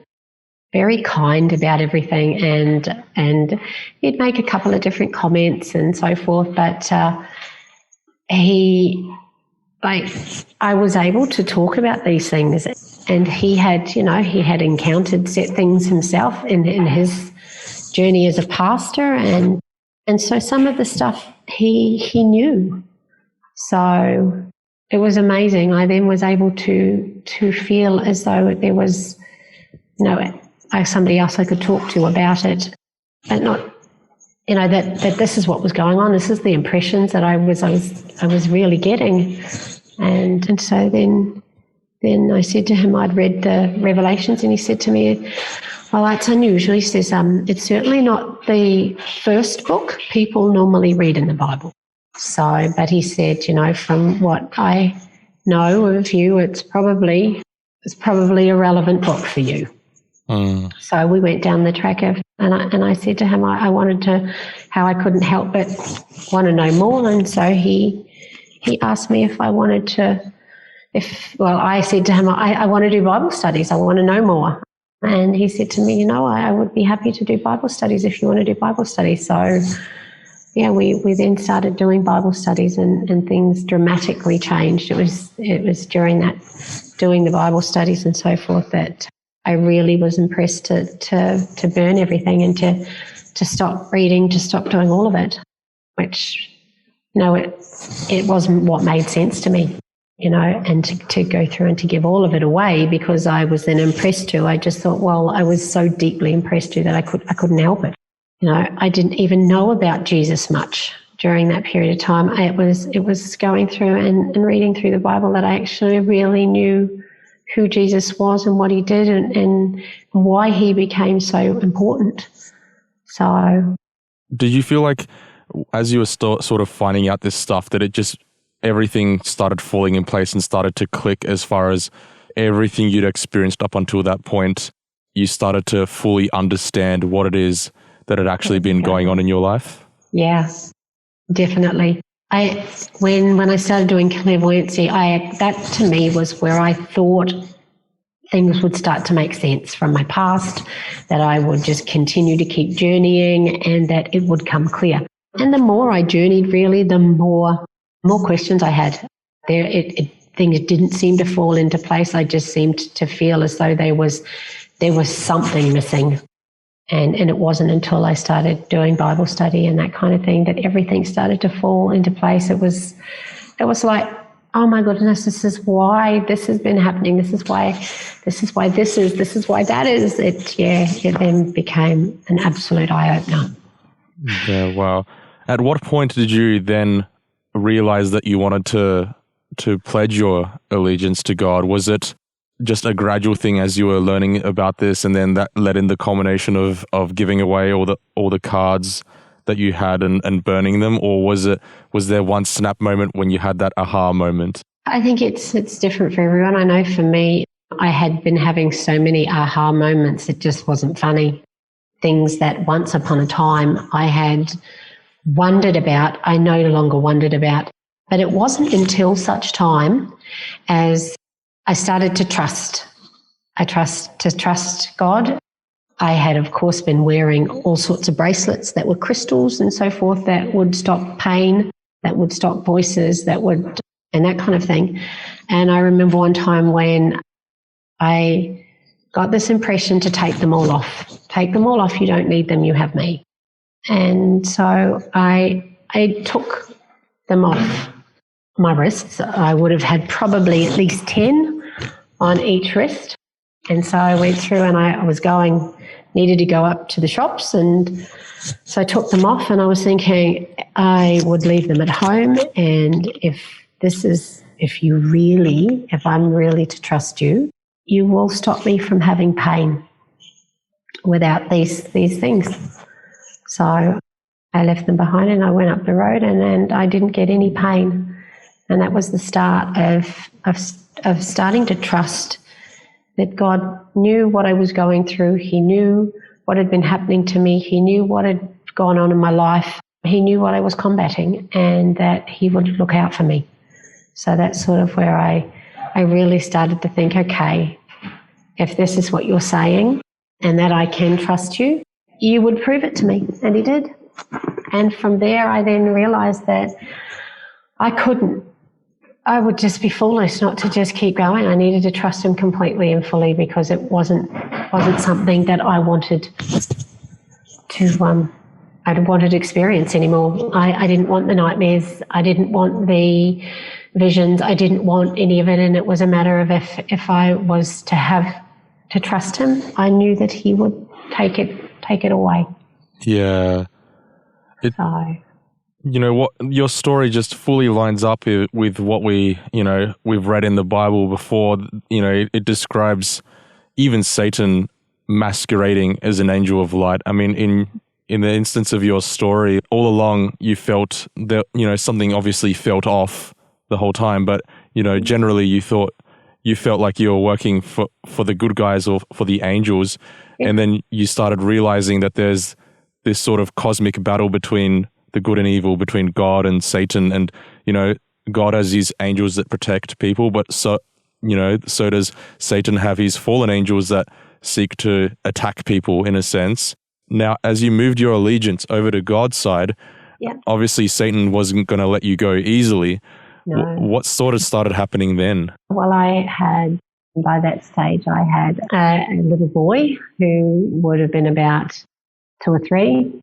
very kind about everything, and he'd make a couple of different comments and so forth, but I was able to talk about these things, and he had encountered set things himself in his journey as a pastor, and so some of the stuff he knew. So it was amazing. I then was able to feel as though there was, somebody else I could talk to about it, but not, that this is what was going on. This is the impressions that I was really getting, and so then I said to him, I'd read the Revelations, and he said to me, "Well, that's unusual." He says, "It's certainly not the first book people normally read in the Bible." So, but he said, from what I know of you, it's probably a relevant book for you. So we went down the track of, and I said to him, I wanted to, how I couldn't help but want to know more. And so he asked me if I wanted to, I said to him, I want to do Bible studies. I want to know more. And he said to me, I would be happy to do Bible studies if you want to do Bible studies. So yeah, we then started doing Bible studies, and things dramatically changed. It was during that, doing the Bible studies and so forth, that I really was impressed to burn everything and to stop reading, to stop doing all of it, which, it wasn't what made sense to me, and to go through and to give all of it away because I was then impressed to. I just thought, well, I was so deeply impressed to that I couldn't help it. I didn't even know about Jesus much during that period of time. It was going through and reading through the Bible that I actually really knew who Jesus was and what he did and why he became so important. So, did you feel like as you were sort of finding out this stuff that it just, everything started falling in place and started to click as far as everything you'd experienced up until that point, you started to fully understand what it is that had actually been going on in your life? Yeah, definitely. When I started doing clairvoyancy, that to me was where I thought things would start to make sense from my past, that I would just continue to keep journeying and that it would come clear. And the more I journeyed, really, the more questions I had. Things didn't seem to fall into place. I just seemed to feel as though there was something missing. And it wasn't until I started doing Bible study and that kind of thing that everything started to fall into place. It was like, oh my goodness, this is why this has been happening. This is why this is why that is. It then became an absolute eye-opener. Yeah, wow. At what point did you then realize that you wanted to pledge your allegiance to God? Was it just a gradual thing as you were learning about this, and then that led in the culmination of giving away all the cards that you had and burning them, or was there one snap moment when you had that aha moment? I think it's different for everyone. I know for me, I had been having so many aha moments, it just wasn't funny. Things that once upon a time I had wondered about, I no longer wondered about. But it wasn't until such time as I started to trust. I trust God. I had, of course, been wearing all sorts of bracelets that were crystals and so forth that would stop pain, that would stop voices, and that kind of thing. And I remember one time when I got this impression to take them all off. Take them all off, you don't need them, you have me. And so I took them off my wrists. I would have had probably at least 10 on each wrist. And so I went through and I needed to go up to the shops, and so I took them off, and I was thinking I would leave them at home, and if I'm really to trust you, you will stop me from having pain without these things. So I left them behind and I went up the road, and I didn't get any pain. And that was the start of starting to trust that God knew what I was going through. He knew what had been happening to me. He knew what had gone on in my life. He knew what I was combating, and that he would look out for me. So that's sort of where I really started to think, okay, if this is what you're saying and that I can trust you, you would prove it to me. And he did. And from there, I then realized that I would just be foolish not to just keep going. I needed to trust him completely and fully, because it wasn't something that I wanted to experience anymore. I didn't want the nightmares. I didn't want the visions. I didn't want any of it. And it was a matter of if I was to have to trust him, I knew that he would take it away. Yeah. You know what, your story just fully lines up with what we've read in the Bible before. It describes even Satan masquerading as an angel of light. I mean, in the instance of your story, all along you felt that, something obviously felt off the whole time, but, generally you felt like you were working for the good guys or for the angels. Yeah. And then you started realizing that there's this sort of cosmic battle between the good and evil, between God and Satan. And, God has his angels that protect people, but so does Satan have his fallen angels that seek to attack people in a sense. Now, as you moved your allegiance over to God's side, yeah, obviously Satan wasn't going to let you go easily. No. What sort of started happening then? Well, by that stage, I had a little boy who would have been about 2 or 3,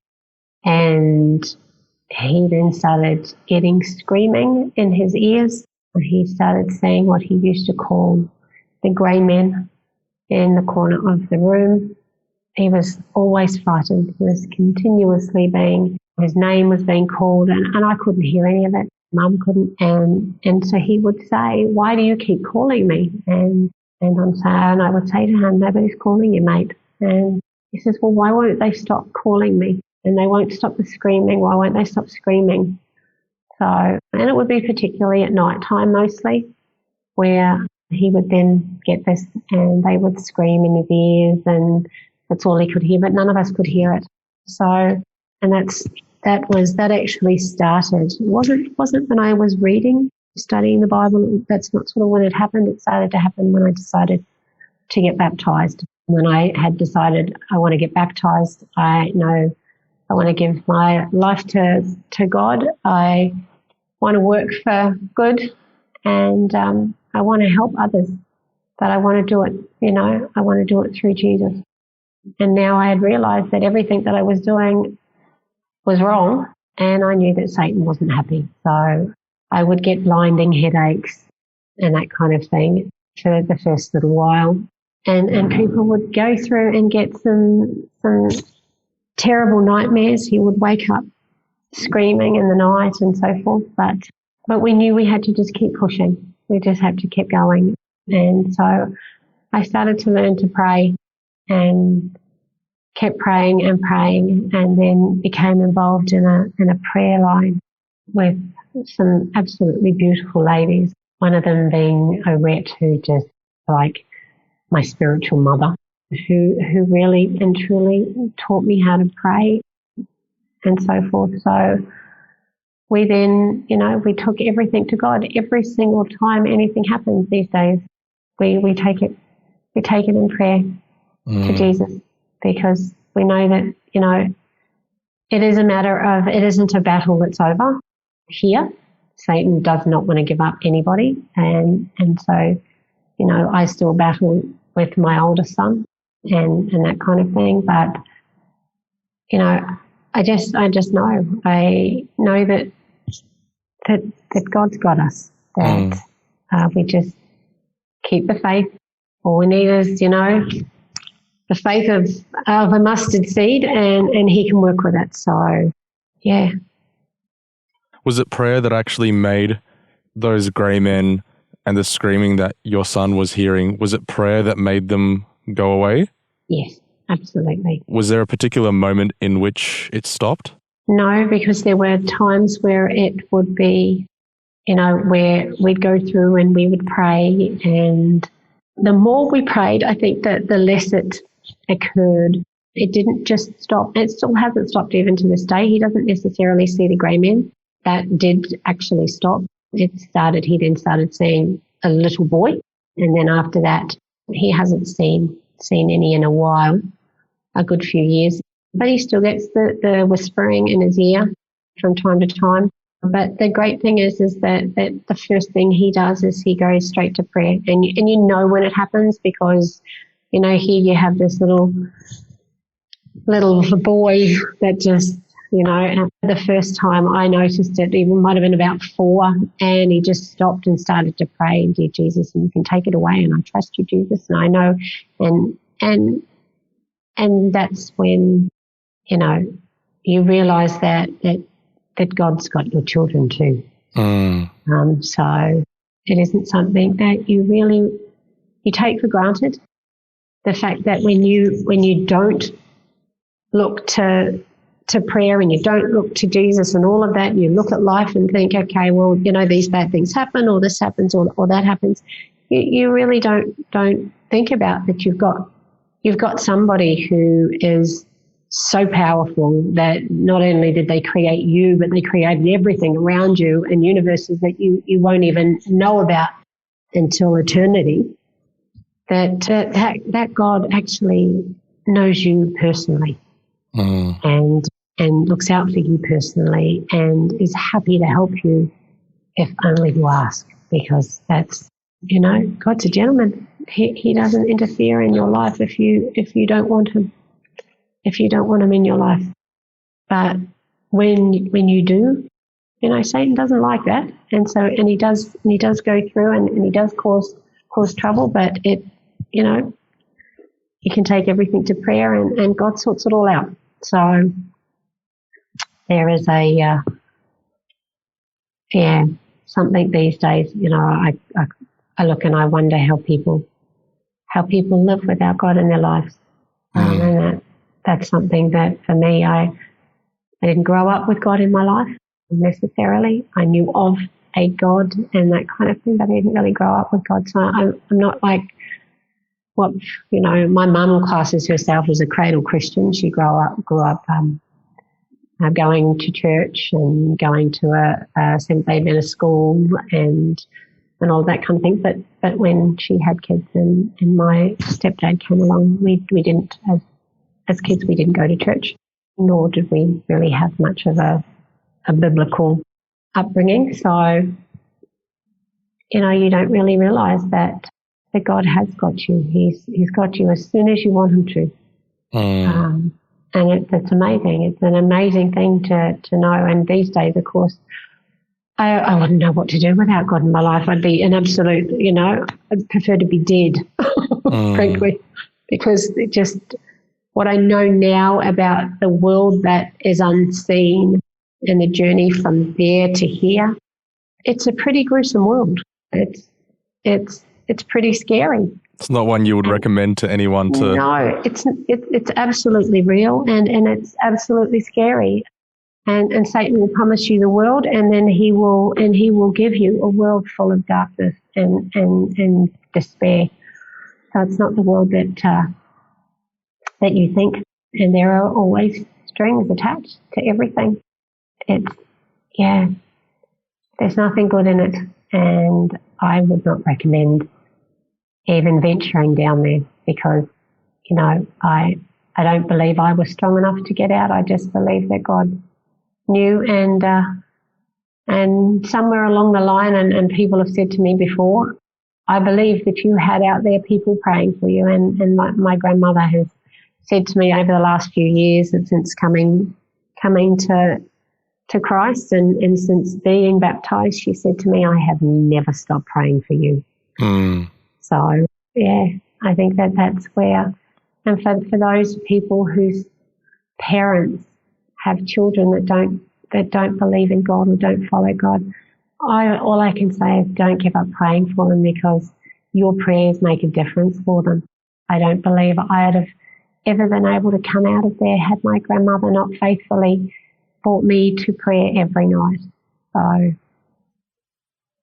and he then started getting screaming in his ears. He started saying what he used to call the grey men in the corner of the room. He was always frightened. He was continuously his name was being called, and I couldn't hear any of it. Mum couldn't. And so he would say, "Why do you keep calling me?" And I would say to him, "Nobody's calling you, mate." And he says, "Well, why won't they stop calling me? And they won't stop the screaming. Why won't they stop screaming?" So, and it would be particularly at night time mostly, where he would then get this and they would scream in his ears, and that's all he could hear, but none of us could hear it. So, and that actually started. It wasn't when I was studying the Bible. That's not sort of when it happened. It started to happen when I decided to get baptized. When I had decided I want to get baptized, I know I want to give my life to God. I want to work for good, and I want to help others, but I want to do it, I want to do it through Jesus. And now I had realized that everything that I was doing was wrong, and I knew that Satan wasn't happy. So I would get blinding headaches and that kind of thing for the first little while. And people would go through and get some terrible nightmares. He would wake up screaming in the night and so forth. But we knew we had to just keep pushing. We just had to keep going. And so I started to learn to pray and kept praying, and then became involved in a prayer line with some absolutely beautiful ladies. One of them being Orette, who just like my spiritual mother, who really and truly taught me how to pray and so forth. So we then, we took everything to God. Every single time anything happens these days, we take it in prayer to Jesus, because we know that, it is a matter of, it isn't a battle that's over here. Satan does not want to give up anybody. And so, I still battle with my oldest son and that kind of thing. But, I just know. I know that God's got us, that we just keep the faith. All we need is, the faith of a mustard seed, and he can work with it. So, yeah. Was it prayer that actually made those grey men and the screaming that your son was hearing, was it prayer that made them go away? Yes, absolutely. Was there a particular moment in which it stopped? No, because there were times where it would be, where we'd go through and we would pray, and the more we prayed, I think that the less it occurred. It didn't just stop. It still hasn't stopped even to this day. He doesn't necessarily see the grey men. That did actually stop. He then started seeing a little boy. And then after that, he hasn't seen any in a while, a good few years. But he still gets the whispering in his ear from time to time. But the great thing is that the first thing he does is he goes straight to prayer. And you know when it happens, because, here you have this little boy that just, the first time I noticed it, he might have been about 4, and he just stopped and started to pray, dear Jesus, and you can take it away, and I trust you, Jesus, and I know, and that's when, you realise that God's got your children too. So it isn't something that you take for granted. The fact that when you don't look to prayer and you don't look to Jesus and all of that, and you look at life and think, okay, well, these bad things happen, or this happens, or that happens, you really don't think about that you've got somebody who is so powerful that not only did they create you, but they created everything around you and universes that you won't even know about until eternity. That God actually knows you personally. And looks out for you personally and is happy to help you if only you ask, because that's, God's a gentleman. He doesn't interfere in your life if you don't want him, if you don't want him in your life. But when you do, Satan doesn't like that, and he does go through and he does cause trouble, but you can take everything to prayer and God sorts it all out. So there is something these days, I look and I wonder how people live without God in their lives. And that's something that for me, I didn't grow up with God in my life necessarily. I knew of a God and that kind of thing, but I didn't really grow up with God. So I'm not like what, my mum classes herself as a cradle Christian. She grew up going to church and going to a St. Adventist school and all that kind of thing. But when she had kids and my stepdad came along, we didn't, as kids, we didn't go to church, nor did we really have much of a biblical upbringing. So, you don't really realise that God has got you. He's got you as soon as you want him to. And it's amazing. It's an amazing thing to know. And these days, of course, I wouldn't know what to do without God in my life. I'd be an absolute, I'd prefer to be dead, frankly, because it just, what I know now about the world that is unseen and the journey from there to here, it's a pretty gruesome world. It's pretty scary. It's not one you would recommend to anyone to... No, it's absolutely real and it's absolutely scary. And Satan will promise you the world, and then he will give you a world full of darkness and despair. So it's not the world that you think. And there are always strings attached to everything. There's nothing good in it, and I would not recommend even venturing down there because, I don't believe I was strong enough to get out. I just believe that God knew, and somewhere along the line, and people have said to me before, I believe that you had out there people praying for you, and my grandmother has said to me over the last few years that since coming to Christ and since being baptized, she said to me, I have never stopped praying for you. So I think that's where, and for those people whose parents have children that don't believe in God or don't follow God, all I can say is don't give up praying for them, because your prayers make a difference for them. I don't believe I'd have ever been able to come out of there had my grandmother not faithfully brought me to prayer every night. So,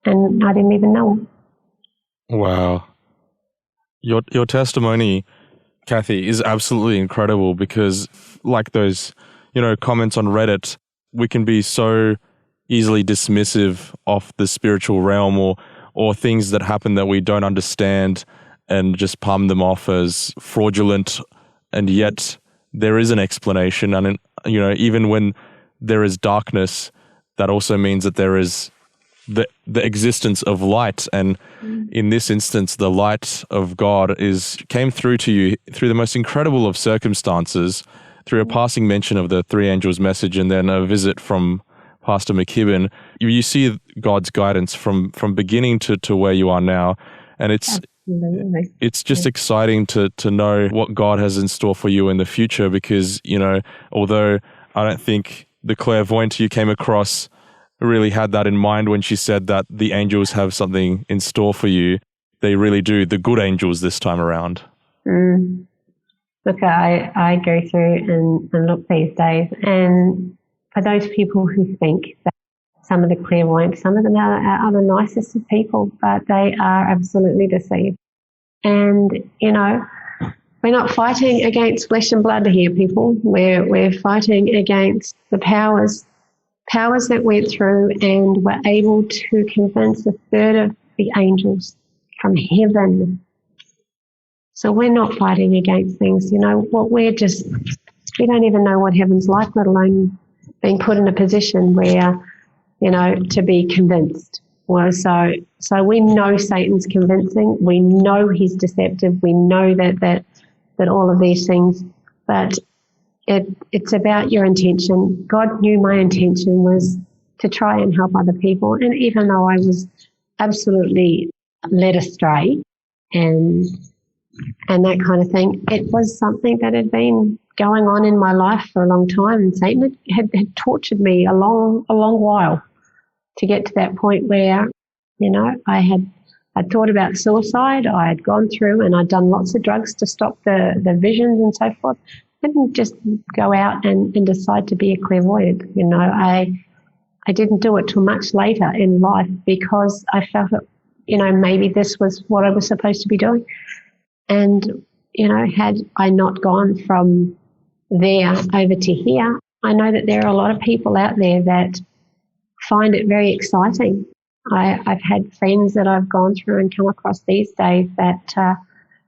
and I didn't even know it. Wow. Your testimony, Cathy, is absolutely incredible because like those, comments on Reddit, we can be so easily dismissive of the spiritual realm or things that happen that we don't understand and just palm them off as fraudulent. And yet there is an explanation. And, even when there is darkness, that also means that there is the existence of light. And in this instance, the light of God came through to you through the most incredible of circumstances, through a passing mention of the three angels' message and then a visit from Pastor McKibben. You see God's guidance from beginning to where you are now. And it's just exciting to know what God has in store for you in the future because, although I don't think the clairvoyant you came across really had that in mind when she said that the angels have something in store for you. They really do, the good angels this time around. Look, I go through and look these days, and for those people who think that some of the clairvoyants, some of them are the nicest of people, but they are absolutely deceived. And, we're not fighting against flesh and blood here, people. We're fighting against the powers that went through and were able to convince a third of the angels from heaven. So we're not fighting against things, we don't even know what heaven's like, let alone being put in a position where, to be convinced. Well, so we know Satan's convincing. We know he's deceptive. We know that all of these things, but it's about your intention. God knew my intention was to try and help other people. And even though I was absolutely led astray and that kind of thing, it was something that had been going on in my life for a long time. And Satan had tortured me a long while to get to that point where, I'd thought about suicide. I had gone through and I'd done lots of drugs to stop the visions and so forth. I didn't just go out and decide to be a clairvoyant. I didn't do it till much later in life because I felt that, maybe this was what I was supposed to be doing. And, had I not gone from there over to here, I know that there are a lot of people out there that find it very exciting. I've had friends that I've gone through and come across these days that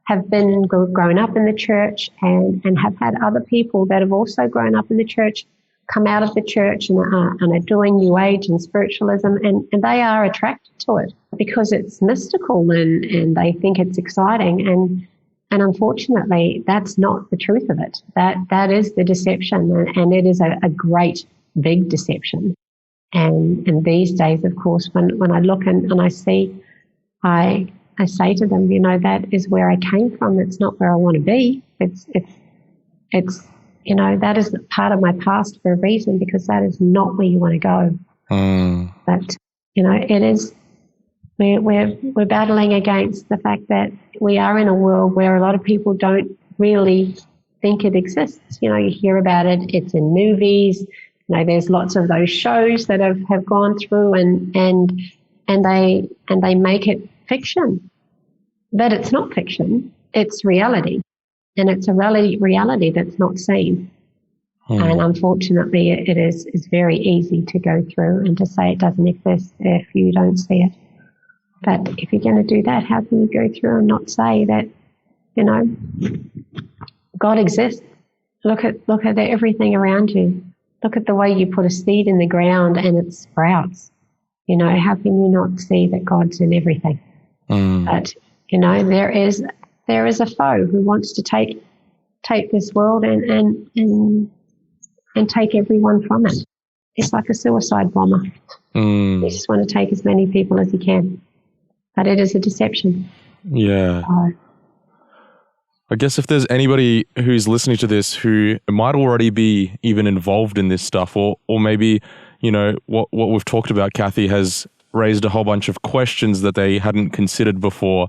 have been grown up in the church and have had other people that have also grown up in the church come out of the church and are doing New Age and spiritualism, and they are attracted to it because it's mystical and they think it's exciting. And unfortunately, that's not the truth of it. That is the deception, and it is a great, big deception. And these days, of course, when I look and I see, I say to them, that is where I came from. It's not where I want to be. It's that is part of my past for a reason, because that is not where you want to go. But it is. We're battling against the fact that we are in a world where a lot of people don't really think it exists. You hear about it. It's in movies. There's lots of those shows that have gone through and they make it fiction, but it's not fiction. It's reality, and it's a reality that's not seen. And unfortunately, it is very easy to go through and to say it doesn't exist if you don't see it. But if you're going to do that, how can you go through and not say that, God exists? Look at everything around you. Look at the way you put a seed in the ground and it sprouts. How can you not see that God's in everything? But, there is a foe who wants to take this world and take everyone from it. It's like a suicide bomber. You just want to take as many people as you can. But it is a deception. Yeah. I guess if there's anybody who's listening to this who might already be even involved in this stuff, or maybe, what we've talked about, Cathy, has raised a whole bunch of questions that they hadn't considered before,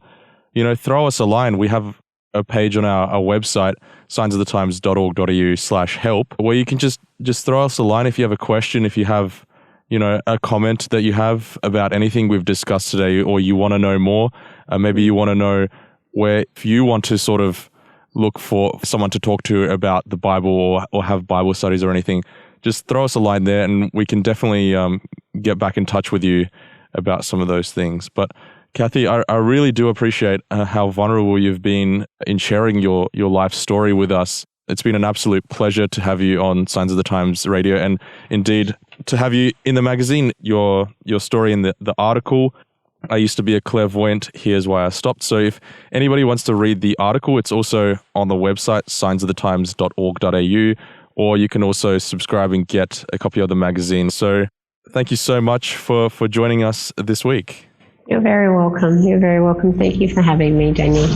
throw us a line. We have a page on our website, signsofthetimes.org.au/help, where you can just throw us a line if you have a question, if you have, a comment that you have about anything we've discussed today, or you want to know more. Maybe you want to know where, if you want to sort of look for someone to talk to about the Bible or have Bible studies or anything, just throw us a line there and we can definitely get back in touch with you about some of those things. But Cathy, I really do appreciate how vulnerable you've been in sharing your life story with us. It's been an absolute pleasure to have you on Signs of the Times Radio, and indeed to have you in the magazine, your story in the article. I used to be a clairvoyant. Here's why I stopped. So if anybody wants to read the article, it's also on the website, signsofthetimes.org.au, or you can also subscribe and get a copy of the magazine. So thank you so much for joining us this week. You're very welcome. You're very welcome. Thank you for having me, Daniel.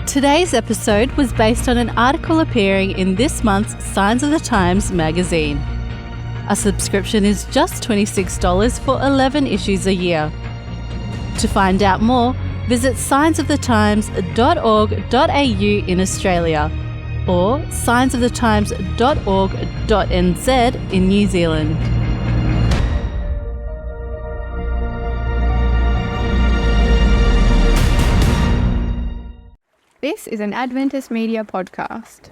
Today's episode was based on an article appearing in this month's Signs of the Times magazine. A subscription is just $26 for 11 issues a year. To find out more, visit signsofthetimes.org.au in Australia or signsofthetimes.org.nz in New Zealand. This is an Adventist Media podcast.